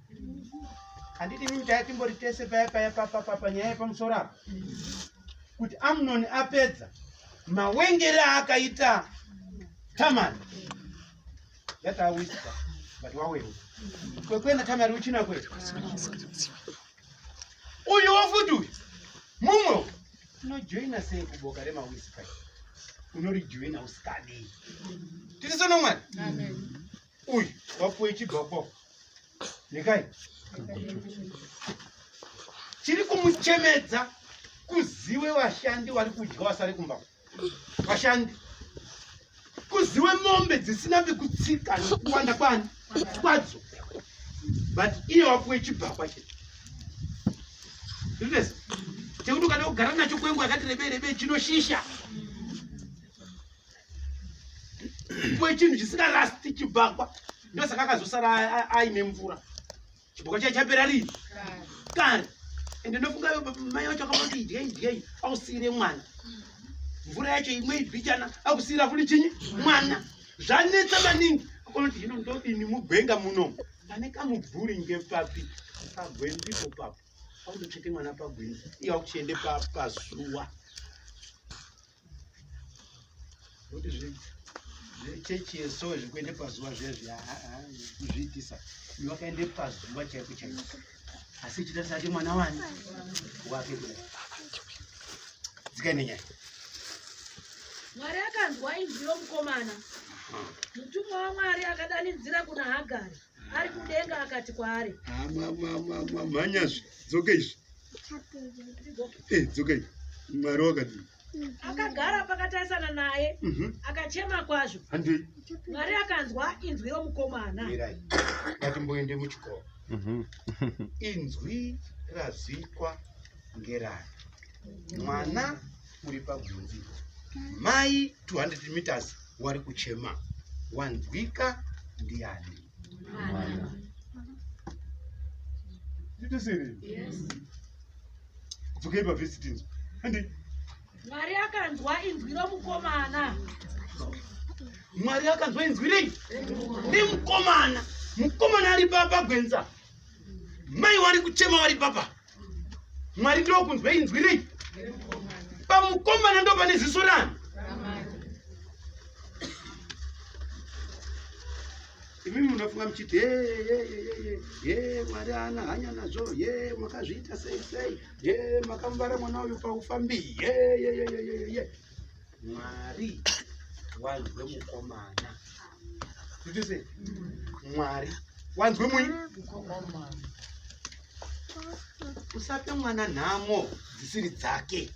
handiti mimi taitimbori tese panyaya yepamusoro apa kuti Amnoni apedza mawengere akaita Tamari yatawispa but waweru kwekwena Tamari uchina kwetu uyu wafuti mumwe unojoina sei kuboka remawispa unorijoina usikadi tirisono mwari uyu wapuwe chibhakwa nekai chiri kumuchemedza kuziwe vashandi vari kudya vasari kumba vashandi kuziwe mombe dzisina vekutsika nekuwanda kwadzo but iye wapuwe chibhakwa chete ndinesi chekuti ukada kugara nacho kwengu yakati rebei chinoshisha puwe chinhu chisingalasti chibhakwa ndosaka akazosara aine mvura chibhakwa chai chapera rini kare ende ndofunga mai vacho akavati idyei ausire mwana mvura yacho imwe ibhichana akusira futi chinyi mwana zvanetsa maningi akonoti hino ndodini mugwenga muno ane kamubvuri ngepapi pagweni ipo papo akundotsveke mwana pagweni iye akuchiende pazuva kuti zvechechi yeso zvekuende pazuva zviitisa iwe wakaende pazuva chaiko chaiko asi chitarisati mwana wani wake kudai dzikaine nyaya Mwari akanzwa inzwi romukomana mutumwa waMwari akadanidzira kuna Hagari ari kudenga akati kwaari mhanyazvi dzokeizvi dzokei Mwari wakati akagara pakatarisana naye akachema kwazvo. Mwari akanzwa inzwi romukomana. Mirai, ngatimboende muchikoro. Inzwi razikwa ngerani. Mwana uri pabvunzi. Mai 200 meters wari kuchema. Wanzwika ndiani? Yes. Dzokei pavhesi tinzwa. Mwari akanzwa inzwi romukomana. Mwari akanzwa inzwi rei? Remukomana. Mukomana ari papa gwenza. Mai wari kuchema wari papa. Mwari ndo kunzwa inzwi rei? Pamukomana ndo pane ziso rani? Imimi munofunga muchiti Mwari ana hanya nazvo, makazviita sei, makamubara mwana uyu paufambi, Mwari wanzwe mukomana. Tutise, Mwari wanzwe mukomana. Usape mwana nhamo dzisiri dzake,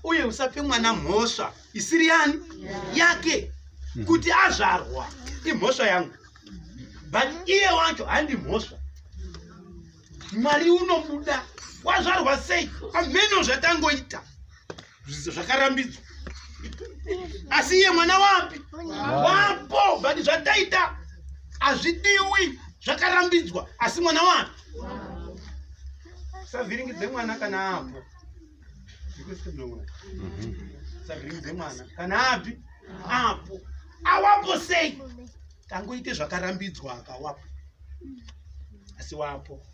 uye usape mwana mhosva isiri yani yake, kuti azvarwa imhosva yangu, but iye wacho handi mhosva. Mwari unomuda, wazvarwa sei, ameno zvatangoita zvakarambidzwa, asi iye mwana wapi? Wapo, but zvataita hazvidiwi, zvakarambidzwa, asi mwana wapi? Savhiringidze mwana kana apo. Savhiringidze mwana kana api? Apo. Awapo sei? Tangoite zvakarambidzwa akawapo. Asi wapo.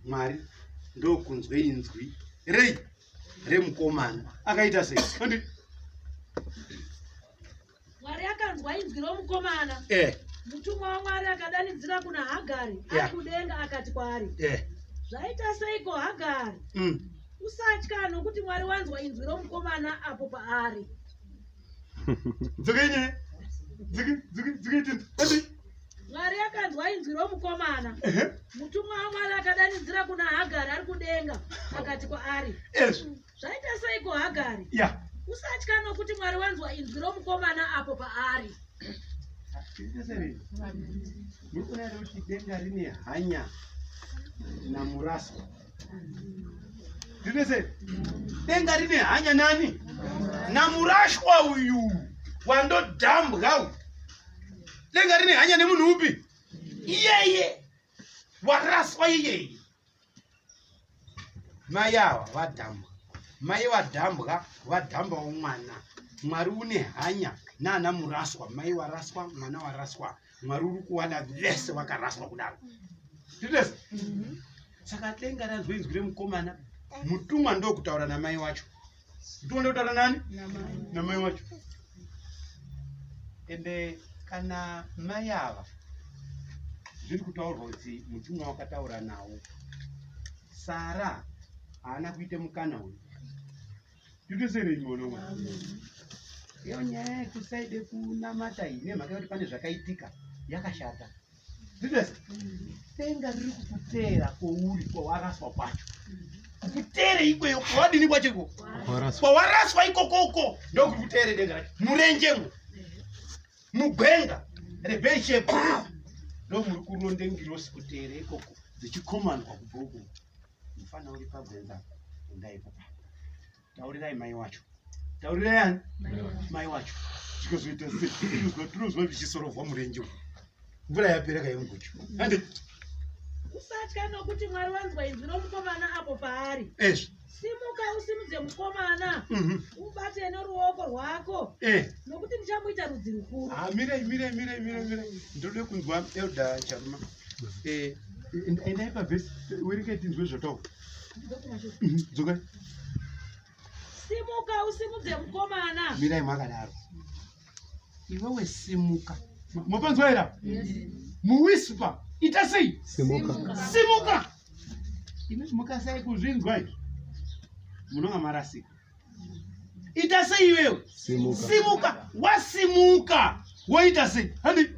Mwari ndokunzwe inzwi rei remukomana. Akaita sei? Mwari akanzwa inzwi romukomana. Mutumwa waMwari akadanidzira kuna Hagari ari kudenga akati kwaari. Zvaita seiko Hagari? Usatya nokuti Mwari wanzwa inzwi romukomana apo paari. Mwari akanzwa inzwi romukomana. Mutumwa waMwari akadanidzira kuna Hagari ari kudenga akati kwaari. Zvaita seiko Hagari? Usatya nokuti Mwari wanzwa inzwi romukomana apo paari. Muri kuona kuti denga rine hanya namuraswa. Ndinese denga rine hanya nani? Namurashwa uyu wandodhambwa. Denga rine hanya nemunhu upi? Iyeye waraswa iyeye. Mai ava vadhambwa. Mai vadhambwa vadhamba umwana. Mwari une hanya nana muraswa. Mai waraswa, mwana waraswa. Mwari uri kuwana vese vakaraswa kudaro. Ndinese saka denga ranzwe inzwi remukomana. Mutumwa ndo kutaura namai wacho. Mutumwa ndo kutaura nani? Namai wacho. Ende kana mai ava zviri kutaurwa kuti mutumwa wakataura nawo, Sara haana kuite mukana uyu. Nditosere imono iyo nyaya yekusaide kunamata ine mhaka yekuti pane zvakaitika yakashata. Nditose denga riri kukutera kouri kwawaraswa kwacho. Kukutere ikweyo kwawadini kwacho iko? Kwawaraswa ikokoko ndo kukutere denga racho. Murenjemo, mugwenga rebheshepu ndo muri kuronde ngirosi kutere ikoko dzichikomanwa kubhuku. Mufana uri pagwenza undaipo. Taurirai mai wacho. Taurirai yani? Mai wacho. Chikazoita sei? Tinozwa zvichisorovhwa murenje. Mvura yapereka yemuguchu. Ande Usatya nokuti Mwari wanzwa inzwi romukomana apo paari. Simuka usimudze mukomana. Ubate noruoko rwako. Nokuti ndichamuita rudzi rukuru. Mirai. Ndode kunzwa Elda Charuma. Endai pavhesi wereketi tinzwe zvotaura. Dzokai. Simuka usimudze mukomana. Mirai makadaro. Iwewe simuka. Mapanzwa era? Muwispa. Ita sei? Simuka. Ime mukasai kuzvinzwa izvi. Munonga marasika. Ita sei iwewe? Simuka. Wasimuka. Woita sei? Handi.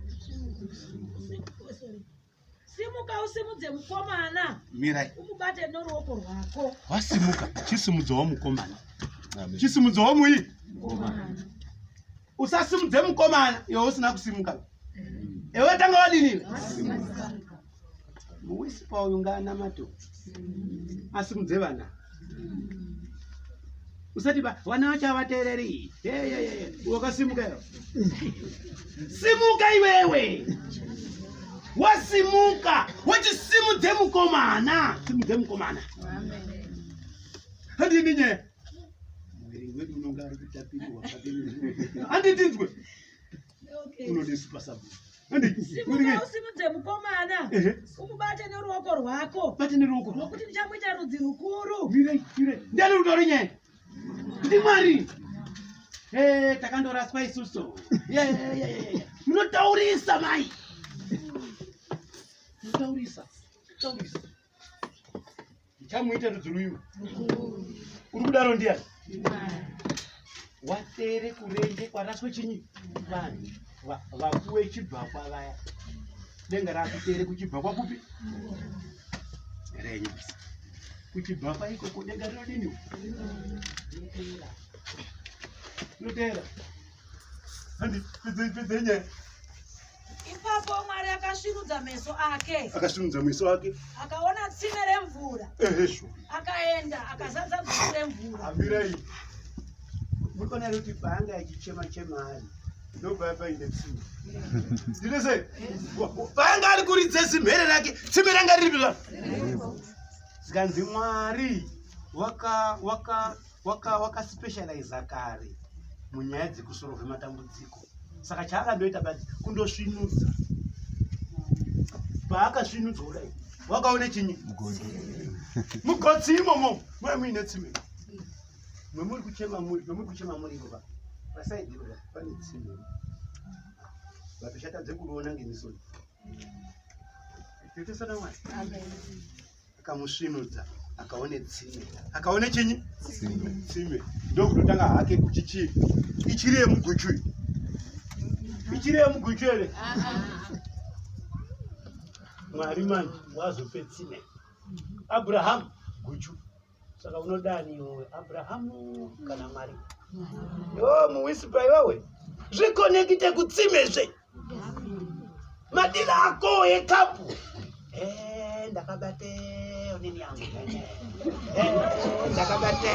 Simuka usimudze mukomana. Mirai. Umubate noruoko rwako. Wasimuka. Chisimudza mukomana. Amen. Chisimudza womui. Usasimudze mukomana iwe usina kusimuka. Ewe tanga wadini? Muwisipa uyu ngana mato. Asimudze vana. Usati vana vacha vatereri. Wakasimuka yo. Simuka iwewe. Wasimuka. Wachisimudze mukomana. Simudze mukomana. Hadi ninye. Wedu unongari kutapirwa kadini. Andi tinzwe. Unodisipa sabu. Simuka usimudze mukomana. Umubate neruoko rwako. Bate neruoko. Nokuti ndichamuita rudzi rukuru. Mire. Ndiani rutorinye. Ndi Mwari. Takandoraswa isuso. Munotaurisa mai. Munotaurisa. Chamuita rudzi ruyu. Uri kudaro ndiani? Watere kurenje kwaraswe chinyi? Vanhu. Vakuwe chibhakwa vaya. Denga rakutere kuchibhakwa kupi? Renyi. Kuchibhakwa ikoko denga rinodini? Notera. Handi, pedzenye. Ipapo Mwari akasvinudza meso ake. Akasvinudza meso ake. Akaona tsime remvura. Ehesho. Akaenda akazadza tsime remvura. Amirai. Mukona kuti panga achichema ari. Ndobva paine tsime. Ndinese. Panga ari kuridze simhere rake. Tsime ranga riri bva. Zikanzi Mwari waka specialize kare munyaya dzekusorova matambudziko. Saka chaakandoita basi kundosvinudza. Paakasvinudzwa kudai wakaone chinyi? Mugodzi imomo muine tsime. Mwemuri kuchema muri baba. Pasaidi baba pane tsime. Vatoshatadze kuona ngemisoni. Totesana Mwari. Amen. Akamusvinudza akaone tsime. Akaone chinyi? Tsime. Ndokutotanga hake kuchichi. Ichiri yemuguchu. Ichiri yemuguchu ere. Mwari manje wazope tsime. Abraham guchu. Saka unodani iwe Abrahamu kana Mwari? Yo muwisipa iwewe. Zvikonekite kutsimezve. Madila ako ekapu. Ndakabate nini yangu. Ndakabate.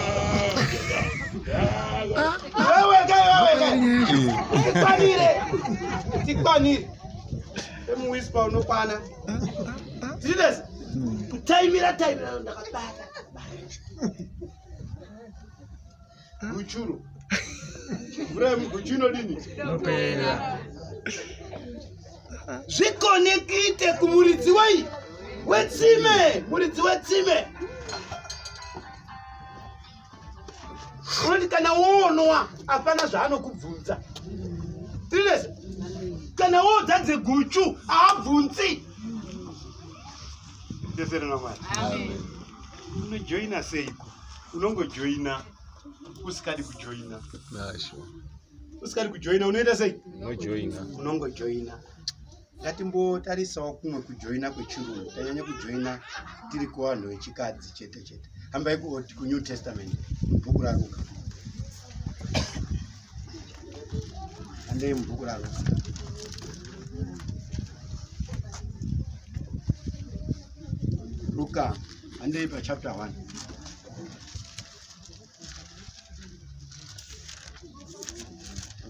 Wewe. Tikwanire. Emuwisipa unokwana. Tidesi. Taimira ndakabata. Guchuro. Vrem guchino dini. Nopera. Zvikonekite kumuridzi wetsime. Muridzi wetsime. Unoti kana woonwa apana zvaanokubvunza. Tidesi. Kana wodzadze guchu aabvunzi. Ndesere namai. Amen. Unojoina seiko? Unongojoina usikadi kujoina. Nasho. Usikadi kujoina unoita sei? Nojoina. Unongojoina. Ngatimbotarisawo kumwe kujoina kwechirungu. Tanyanya kujoina tiri kuvanhu vechikadzi chete. Hambai kuNew Testament mubhuku raRuka. Handei mubhuku raRuka. Ruka, handei pachapter 1.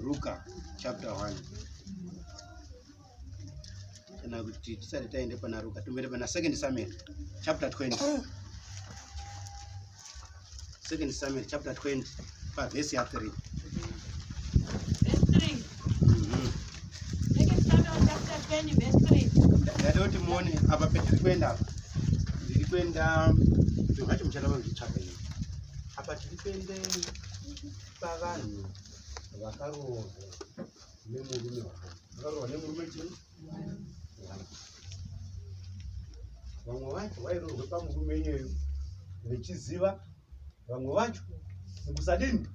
Ruka chapter 1. Kana kuti tisati taende pana Ruka tumbere pana 2 Samuel chapter 20. 2 Samuel chapter 20 verse 3. Verse 3. Second Samuel chapter 20 verse 3. Ndadoti muone apa petiri kwenda apa. Ndiri kwenda ndomacho mucharamba muchitsvaka ini. Apa tiri kwende pavanhu vakarohwa nemurume wavo. Vakarohwa nemurume chini? Vamwe vacho vairohwe pamurume iyeyo vechiziva, vamwe vacho mukusadini?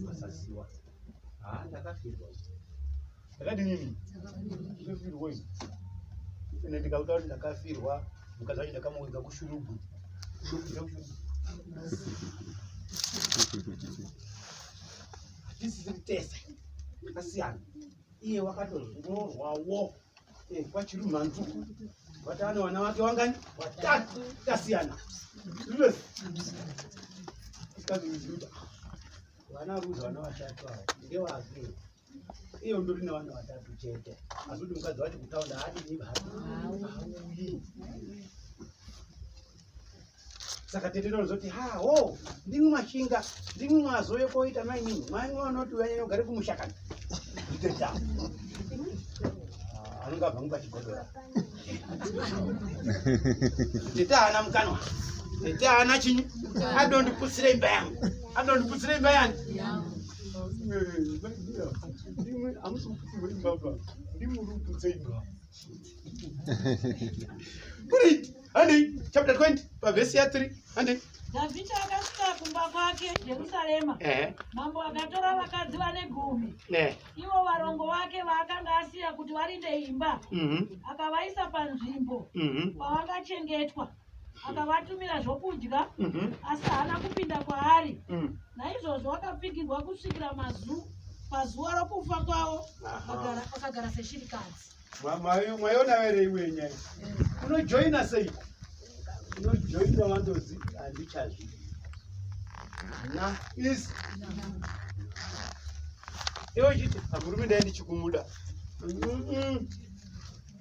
Vasaziva. Ndakafirwa. Ndakadini nini? Ndakafirwa ini. Ine ndikauta kuti ndakafirwa, mukadzi wacho ndakamuwedza kushurugu. Hatisizi kutesa akasiyana iye wakatozorwawo kwachirumanzuku vatane vana vake wangani watatu kasiyana vana ruza vana vatatu ava ndevake iyo ndori nevana vatatu chete asi kuti mukadzi wacho kutaunda hadini hauyi saka tetetinozoti hawo ndimwe mashinga ndimwe mwazoye koita mainini mwaimwe vanoti uyanyanya ugare kumushakani iteta anenge abva mupachigodora tete haana mukanwa tete haana chinyi adondiputsira imba yangu adondiputsira imba yani ndimwe hamusimuputsirwe imba ba ndimwe uri kuputse imba Great. Andi, chapter 20, verse 3. Andi. Dhavhidhi akasvika kumba kwake Jerusarema. Mambo akatora vakadzi vane 10. Ivo varongo vake vaakanga asiya kuti varinde imba. Akavaisa panzvimbo pavangachengetwa. Akavatumira zvokudya, asi haana kupinda kwaari. Naizvozvo vakapfigirwa kusvikira pazuva rokufa kwavo, vakagara seshirikadzi. Mwaiona vere iwe nyaya. Unojoina sei? Unojoina vandozi handichazvi. Na is. Ewe chiti amurume ndaye ndichikumuda.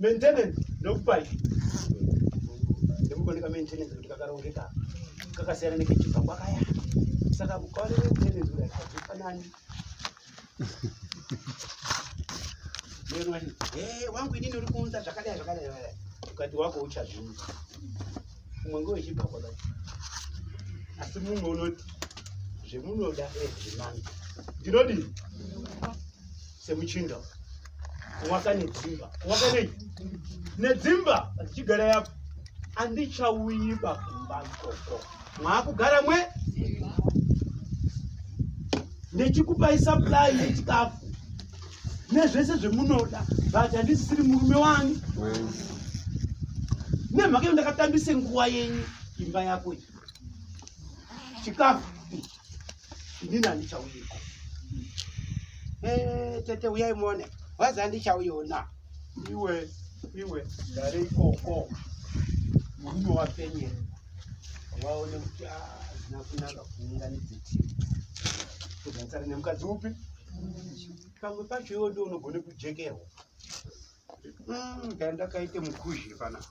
Maintenance ndokupai. Ndimuboneka maintenance kuti kakarongeka. Kakasiyana nekechipa kwakaya. Saka ukaone maintenance uri hazifanani. Wangu inini uri kuunza zvakadai ukati wako uchazviunza umwe ngowechibva kwakati asi mumwe unoti zvemunoda zvinani ndinodini semuchinda mwaka nedzimba mwaka nei nedzimba tichigara yapo handichauyiba kumba ikoko mwakugara mwe ndechikupai supply yechikafu nezvese zvemunoda but handisiri murume wangu nemhaka iyo ndakatambise nguva yenyu imba yako chikafu inini handichauyiko tete uyai muone wazi handichauyiona iwe gare ikoko murume wapenyera waone kuti hazina kunaka kuunganidze timu kugarisana nemukadzi upi pamwe pacho iwo ndio unogone kujekerwa ndakaite mukuzhe pana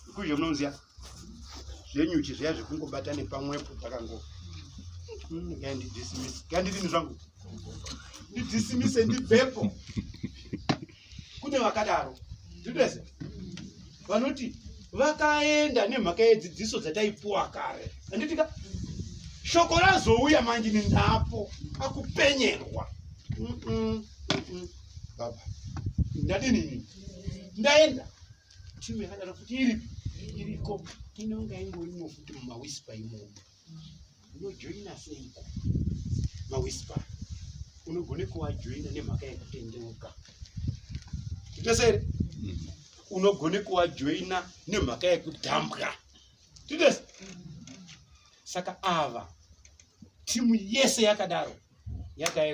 mukuzhe munoziya zvenyuchi zviya zvekungobatane pamwepo takango ngandidini zvangu ndidhisimise ndibvepo kune vakadaro ndidese vanoti vakaenda nemhaka yedzidziso dzataipuwa kare anditika shoko razouya manje nindapo akupenyerwa baba ndadini ndaenda timu yakadaro futi iriko inonga ingorimo futi mumawispa imomo unojoina seiko mawispa unogone kuwajoina nemhaka yekutendeuka titesere unogone kuwajoina nemhaka yekudhambwa titese saka ava timu yese yakadaro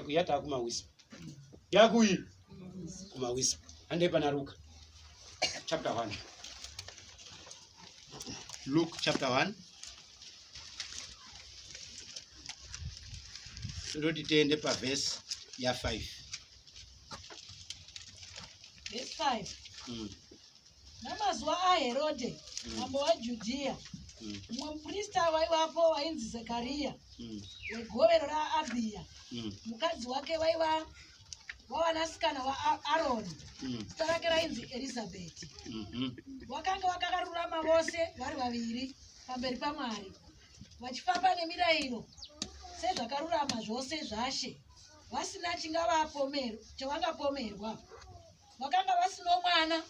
yata kumawispa yakui kumawispa ande pana Luke chapter 1 Luke chapter 1 roti tiende pa verse ya 5 verse 5 namazuva aHerodhe mambo waJudhea mumwe muprista waivapo wainzi Zekariya wegovero raAbhiya mukadzi wake waiva wavanasikana vaAroni zita rake rainzi Erizabheti vakanga vakakarurama vose vari vaviri pamberi paMwari vachifamba nemirayiro sezvakarurama zvose zvashe vasina chavangapomerwa vakanga vasino mwana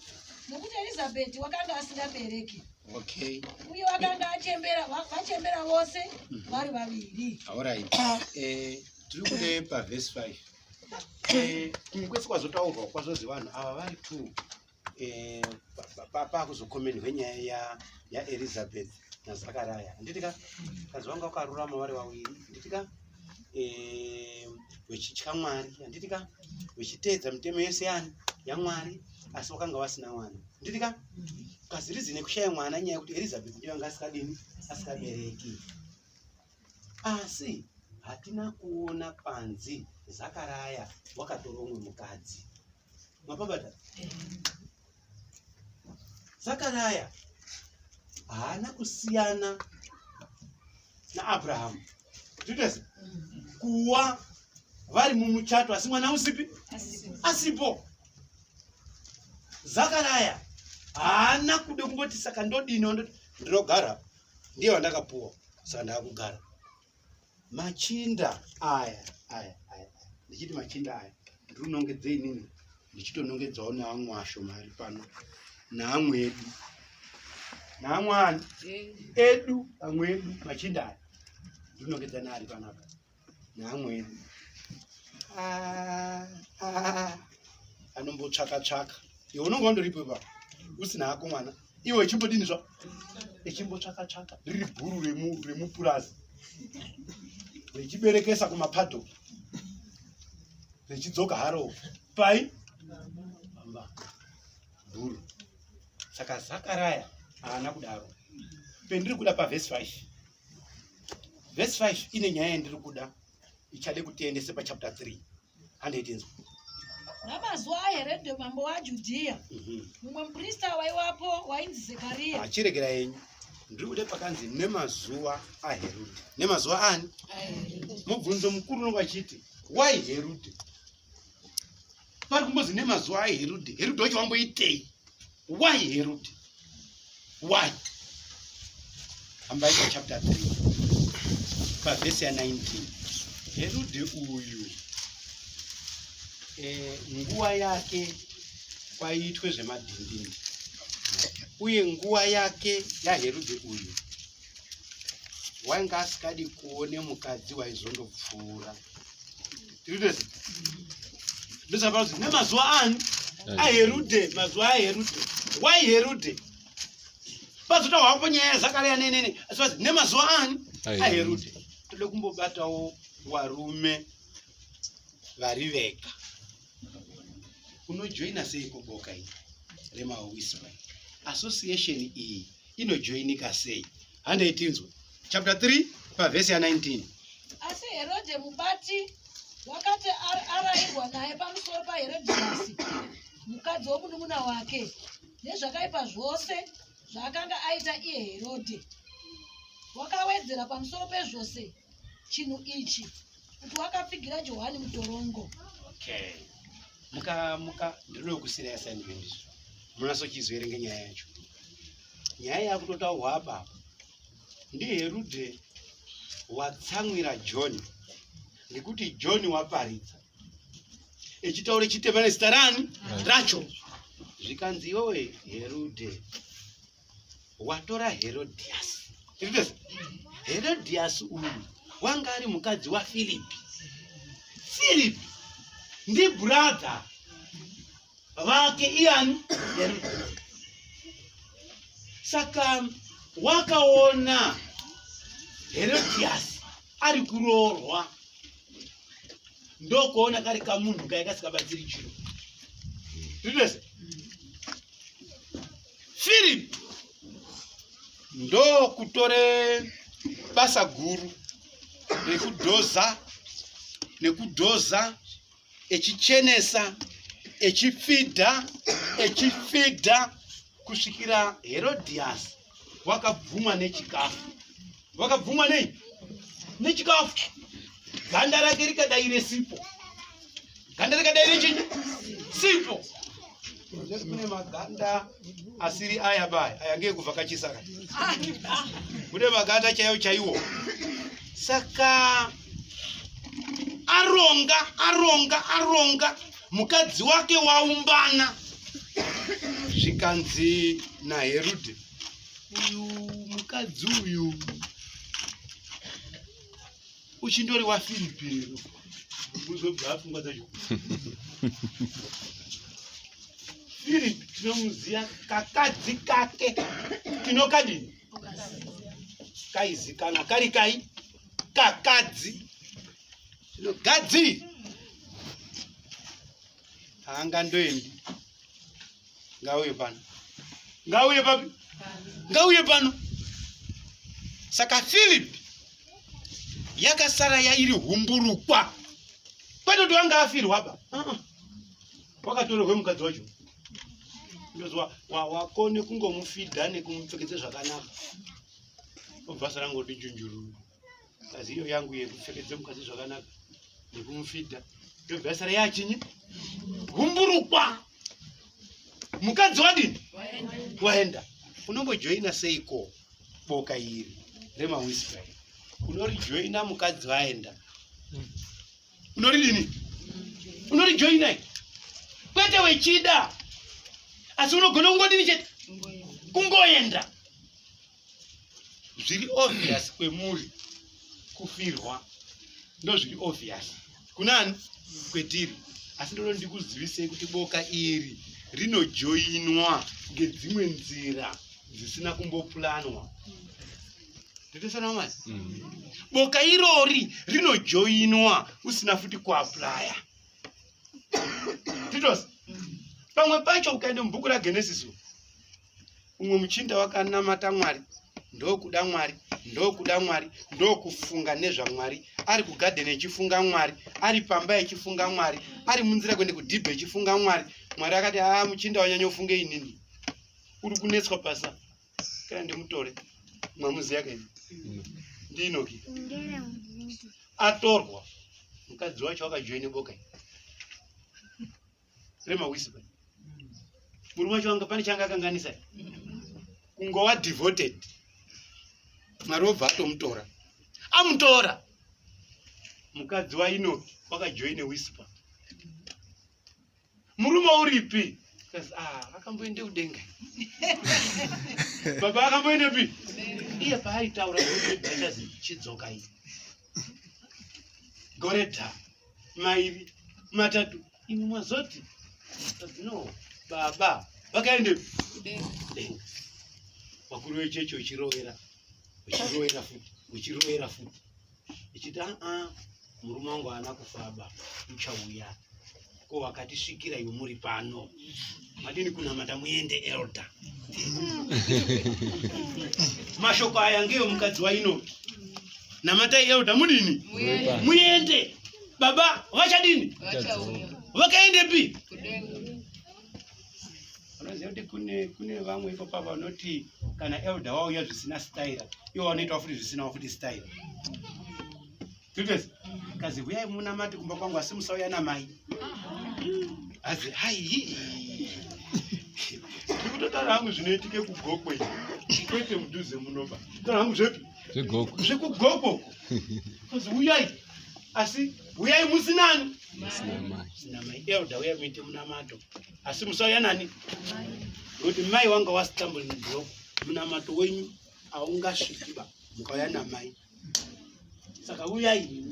nokuti Erizabheti wakanga asingabereki uye wakanga vachembera vose vari vaviri. Alright. Tiri kude pa verse 5 kwese kwazotaurwa kwazozi vanhu ava vari tu pakuzokomenwa nyaya ya Elizabeth naZakaraya handitika mukadzi wanga ukarurama vari vaviri handitika vechitya Mwari handitika vechiteedza mitemo yose yaMwari asi vakanga vasina mwana handitika kazirizi nekushaya mwana nyaya yekuti Elizabeth ndiye anga asikabereki asi hatina kuona panzi Zakaraya wakatora umwe mukadzi mapabata. Zakaraya haana kusiyana naAbhurahamu tutesi kuwa vari mumuchato asi mwana usipi asipo. Zakaraya haana kude kumboti saka ndodini ndinogara ndiye wandakapuwa saka ndakugara. Machinda aya ndichiti machinda aya ndirinongedzei nini ndichitonongedzawo naamwe ashomari pano naamwe edu naamwe edu amwe edu machinda aya ndirinongedza naari panapa naamwe edu anombotsvaka iwe unonga wandoripo ipapo usina hako mwana iwe echimbodini zva echimbotsvaka riri bhuru remupurazi richiberekesa kumapadho richidzoka haro pai amba bhuru. Saka Zakaraya haana kudaro. Pendiri kuda pavhesi 5 vhesi 5 ine nyaya yandiri kuda ichade kutiendese pachapter 3 handeitinzwa. Namazuva aHerodhi mambo waJudhea mumwe muprista waivapo wainzi Zekaria. Achiregera yenyu ndiri kude pakanzi nemazuva aHerodhi. Nemazuva ani? Mubvunzo mukuru unonga achiti why Herodhi? Pari kumbozi nemazuva aHerodhi. Herodhi wacho wamboitei? Why Herodhi? Why? Hambai pachapter 3 pavhesi ya 19. Herodhi uyu nguva yake kwaiitwe zvemadhindindi uye nguva yake yaHerodhi uyu wainga asikadi kuone mukadzi waizondopfuura. Tiritozi ndosapauzi nemazuva ani aHerodhi. Mazuva aHerodhi. Why Herodhi? Pazotawapo nyaya yaZakaraya nenene asi nemazuva ani aHerodhi. Tode kumbobatawo varume vari vega. Unojoina sei kuboka iyi remawispa? Association iyi inojoinika sei? Handeitinzwa chapter 3 pavhesi ya 19. Asi Herodhi mubati wakati arayirwa naye pamusoro paHerodhiasi mukadzi womunun'una wake nezvakaipa zvose zvaakanga aita iye Herodhi. Wakawedzera pamusoro pezvose chinhu ichi kuti wakapfigira Johani mutorongo. Okay. Muka ndinoda kusira assignment izvo. Munasochizverenge nyaya yacho. Nyaya yakutotaurwa apa ndiHerodhi watsamwira John ngekuti John waparidza echitaura chitema nezita rani racho. Zvikanzi iwewe Herodhi watora Herodias. Herodias uyu wanga ari mukadzi waFilipi. Filipi ndi brother vake iani Herodhi. Saka wakaona Herodias ari kuroorwa ndokuona kari kamunhu kaikasingabatsiri chiro. Tiritozi Philip ndokutore basa guru nekudhoza echichenesa echifidha kusvikira Herodias wakabvumwa nechikafu. Wakabvumwa nechikafu. Ganda rake rikadaire sipo. Ganda rikadaire chinyi? Sipo. Kune maganda asiri aya baya ayange kuvhakachisaka. Kune maganda chaiwo. Saka aronga mukadzi wake waumbana. Zvikanzi naHerodhi uyu mukadzi uyu uchindori waFilipi lero uzobva afungwa dzacho. Filipi tinomuziya kakadzi kake tinokadini kaizikanwa kari kai kakadzi zvino gadzi hanga ndoendi ngauye pano ngauye papi ngauye pano. Saka Philip yakasara yairi humburukwa kwete kuti wanga afirwa apa wakatorerwe mukadzi wacho ndozwa wakone kungomufidha nekumupfekedze zvakanaka obvasa rangoti junjuru kazi iyo yangu yekupfekedze mukadzi zvakanaka nekumufidha ndobvasa rayachinyi humburukwa. Mukadzi wadini waenda unombojoina seiko boka iri remaWhisper unorijoina mukadzi waenda unoridini unorijoina kwete wechida asi unogona kungodini chete kungoenda. Zviri obvious kwemuri kufirwa ndo zviri obvious kunani kwetiri asi ndono ndikuzivisei kuti boka iri rinojoinwa ngedzimwe nzira dzisina kumboplanwa. Nditosana masi boka irori rinojoinwa usina futi kuaplya. Titos pamwe pacho ukaenda mubhuku raGenesis umwe muchinda wakanamata Mwari ndokuda Mwari ndokuda Mwari ndokufunga nezvaMwari ari kugadheni echifunga Mwari ari pamba echifunga Mwari ari munzira kuende kudhibhe echifunga Mwari. Mwari akati muchinda wanyanya ufunge inini uri kunetswa pasa kana ndimutore mwamuzi yake ndinoki atorwa mukadzi wacho akajoine boka remaWhisper. Murume wacho anga pane changa akanganisa kungowa devoted. Mwari obva atomutora amutora mukadzi waInoki wakajoine Whisper. Murume uripi kazi akamboende kudenga baba akamboende pi iye paaitaura kuti chidzoka iyi gore dha mairi matatu imi mwazoti no baba vakaende kudenga. Wakuru wechecho uchirovera futi ichiti murume wangu haana kufaba uchauya ko wakatisvikira iwe muri pano madini kunamata muende elder. Mashoko aya ngeyo mukadzi waInoki namatai elder mudini muende baba vachadini vakaende pi unoziva kuti kune vamwe ipo papa vanoti kana elder wauya zvisina style iwo vanoitwa futi zvisina futi style. Tutesi kazi huyai munamati kumba kwangu asi musauya namai azi hai ndikutotara hangu zvinoitike kugokwe kwete mudhuze munomba tara hangu zvepi zvekugokwo kazi huyai asi huyai musinani musina mai elder huyai muite munamato asi musauya nani kuti mai wanga wasitambuling block munamato wenyu haungasvikiba mukauya namai saka huyai.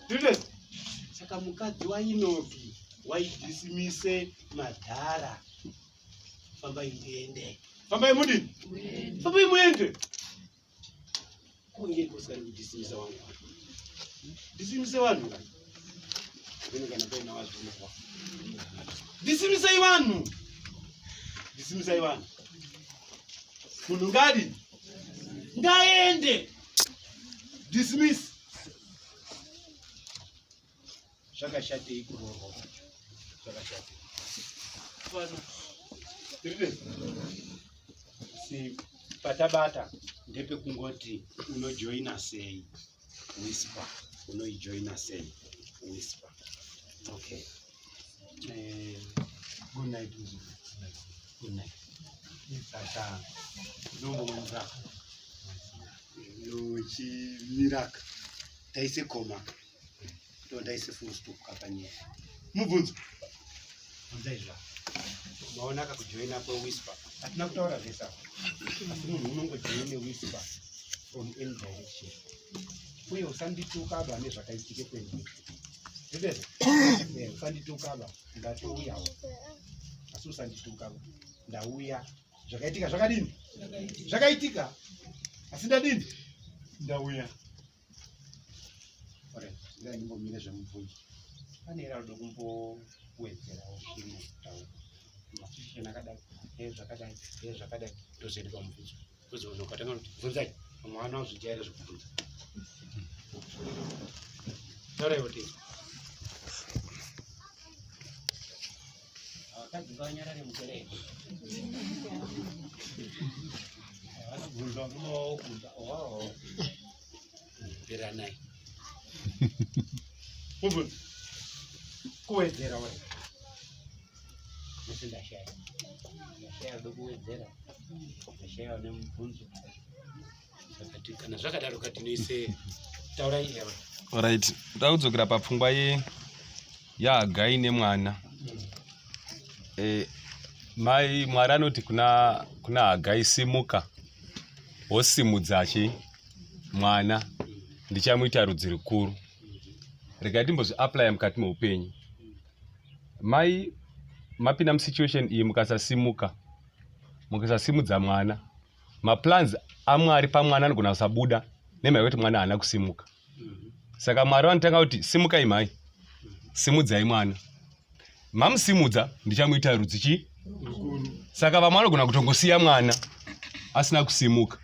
Tutesi saka mukadzi waInoki waidhisimise madhara fambai muende fambai mudini fambai muende kungeri kusikari kudhisimisa wangu dhisimise vanhu venekana paina wazvinokwa dhisimisai vanhu munhu ngadi ngaende dismiss. Zvakashatei kurorwa zvakashatei fana si patabata ndepekungoti unojoina sei Whisper unoijoina sei Whisper. Okay. Good night. Good night. Sasa nombo mwanzako nochimiraka taise koma ndaise full stop kapanyika mubvunzo bvunzaizva maona akakujoina kweWhisper hatina kutaura zvesa asi munhu unongojoine Whisper from any direction uye usanditukaba nezvakaitike kwenyika ndiveze usanditukaba ndatouyawo asi usanditukaba ndauya zvakaitika zvakadini zvakaitika Asi ndadini? Ndauya. Ore, ndaimbomire zvemubvunzo. Pane era rudo kumbowedzerawo zvimwe tawo. Machisheni akadai, zvakadai, zvakadai, tozoenda pamubvunzo. Kuzoona ukatanga kuti bvunzai, mwana wazvijaira zvekubvunza. Taurai kuti akadzinga wanyarare mukerere. Vanobvunza kumaokunda wawo. Pera naye. Mubvunzo. Kuwedzera wari. Ndashaya. Ndashaya rudo kuwedzera. Ndashaya nemubvunzo. Sakati kana zvakadaro katinoise taurai iyewe. Alright, ndaudzokera papfungwa yaHagai nemwana. Mai Mwari anoti kuna Hagai simuka wosimudzache mwana ndichamuita rudzi rukuru. Regai timbozviapply mukati meupenyu. Mai mapinda musituation iyi mukasasimuka, mukasasimudza mwana, maplans aMwari pamwana anogona kusabuda nemhaka yekuti mwana haana kusimuka. Saka Mwari vanotanga kuti simukai mai, simudzai mwana. Mamusimudza ndichamuita rudzi rukuru. Saka vamwe vanogona kutongosiya mwana asina kusimuka.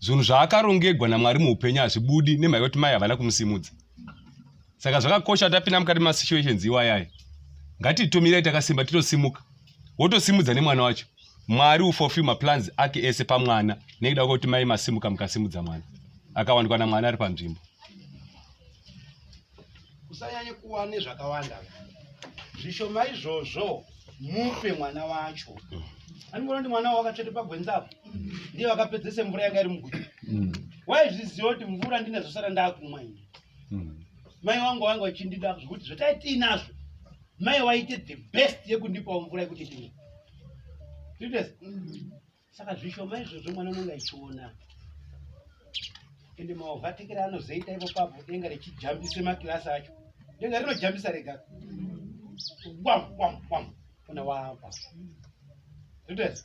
Zvinhu zvaakarongegwa naMwari muupenyu hazvibudi nemhaka yekuti mai havana kumusimudza. Saka zvakakosha tapinda mukati masituations iwayaya. Ngatitomirai takasimba titosimuka. Wotosimudza nemwana wacho. Mwari ufulfill maplans ake ese pamwana nekuda kwekuti mai masimuka mukasimudza mwana. Akawanikwa naMwari ari panzvimbo. Usanyanye kuwa nezvakawanda. Zvishoma izvozvo mupe mwana wacho. Anogona kuti mwana wakatsvete pagwenzapo. Ndiye wakapedzese mvura yanga iri muguta. Waizviziva kuti mvura ndinazosara ndakumwa ini. Mai wangu wanga wachindida zvekuti zvotaiti inazvo. Mai waite the best yekundipa mvura yekuti ndimwe. Zvitese? Saka zvishoma izvozvo mwana unenge achiona. Ende maovhatikira anozoita ipo papo denga richijambise makirasi acho. Denga rinojambisa rega. Wam. Kuna wapa. Zvitese?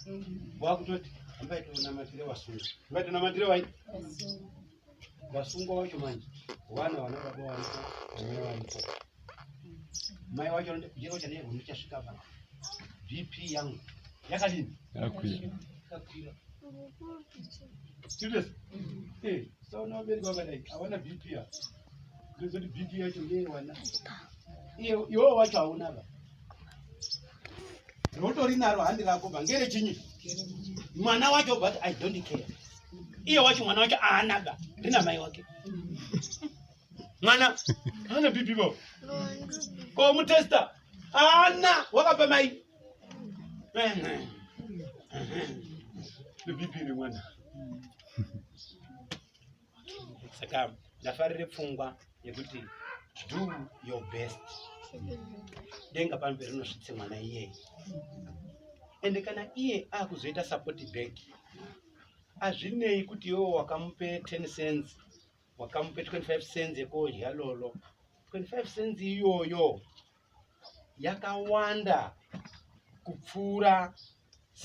Wakutoti hambai tonamatire wasungu. Hambai tonamatire wai. Wasungwa wacho manje. Wana baba walipo, wamwe walipo. Mai wacho ndiko chane ndichasvika pa. BP yangu yakadini? Yakwira. Serious? So no very good like I want a BP ya. Because the BP yacho ndiye wana. Iwo wacho hauna ba. Rotori naro handi rako bangere chinyi. Mwana wacho but I don't care. Iyo wacho mwana wacho aana ba. Ndina mai wake. Mwana hana BP bo. Ko mutesta. Ana wakapa mai. The BP ni mwana. Saka ndafarire pfungwa yekuti do your best. Denga pamberi rinosvitse mwana iye. Ende kana iye akuzoita support back. Azvinei kuti iwo wakamupe 10 cents, wakamupe 25 cents yekodya lolo. 25 cents iyoyo yakawanda kupfuura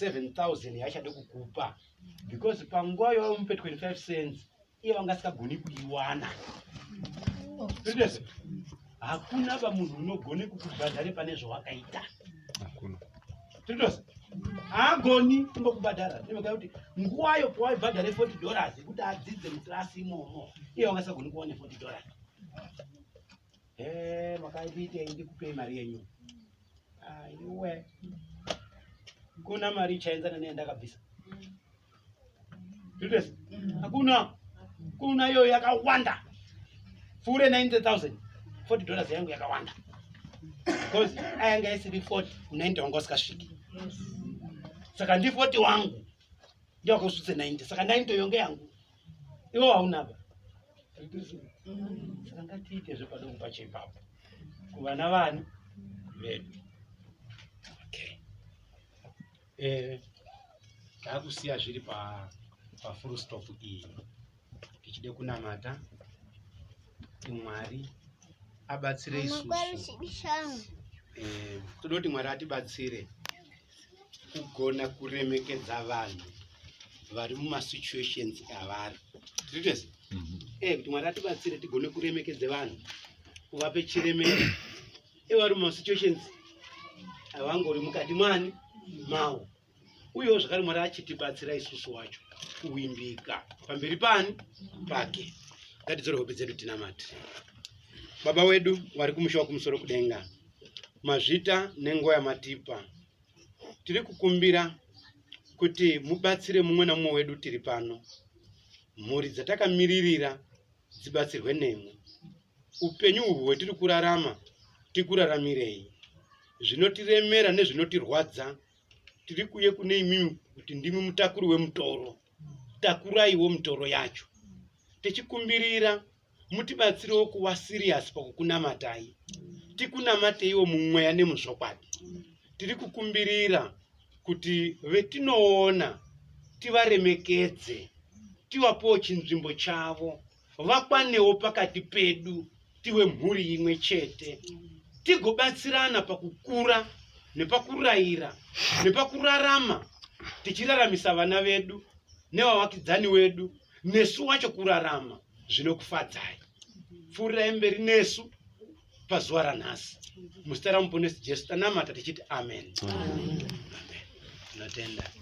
7,000 yachade kukupa. Because panguva yaumupe 25 cents, iye wangasikagoni kuiwana. Zvitese? Hakuna munhu unogone kukubhadhara pane zvawakaita. Hakuna. Zvitese? Haagoni kungokubhadhara. Nemhaka yekuti nguvayo pawaibhadhare $40 kuti adzidze mukirasi imomo, iye wangasagoni kuwana $40. Makaitei ndikupei mari yenyu. Iwe kuna mari ichaenzana neyandakabvisa. Zvitese? Hakuna. Kuna iyo yakawanda. Fure 90,000. $40 yangu yakawanda. Because ayanga isiri 40, 90 wangu wasikasviki. Saka ndi 40 wangu ndio wakusutse 90. Saka 90 yonge yangu. Iwo haunaba. Saka ngatiite zvepadongo pacho ipapo. Kuvana vanu vedu. Okay. Takusiya zviri pa full stop iyi. Tichide kunamata Mwari abatsire isusu. Tode kuti Mwari atibatsire kugona kuremekedza vanhu vari mumasituations avari tiritozi kuti mwari atibatsire tigone kuremekedza vanhu kuvape chiremero vari mumasituations avangori mukati mwani mavo uyewo zvakare mwari achitibatsira isusu wacho kuwimbika pamberi pani pake. Ngatidzore hope dzedu tinamati. Baba wedu vari kumusha wakumusoro kudenga, mazvita nenguva yamatipa, tiri kukumbira kuti mubatsire mumwe namumwe wedu tiri pano, mhuri dzatakamiririra dzibatsirwe nemwe, upenyu uhwu hwetiri kurarama tikuraramirei, zvinotiremera nezvinotirwadza tiri kuye kune imimi kuti ndimi mutakuri wemutoro, takuraiwo mutoro yacho, tichikumbirira mutibatsirewo kuva siriasi pakukunamatai, tikunamateiwo mumweya nemuzvokwadi. Tiri kukumbirira kuti vetinoona tivaremekedze, tivapowo chinzvimbo chavo, vakwanewo pakati pedu, tive mhuri imwe chete, tigobatsirana pakukura nepakurayira nepakurarama, tichiraramisa vana vedu nevavakidzani wedu nesu wacho kurarama zvinokufadzai. Pfuurirai mberi nesu pazuva ranhasi. Muzita ramuponesi Jesu tanamata tichiti amen. Amen. Tinotenda.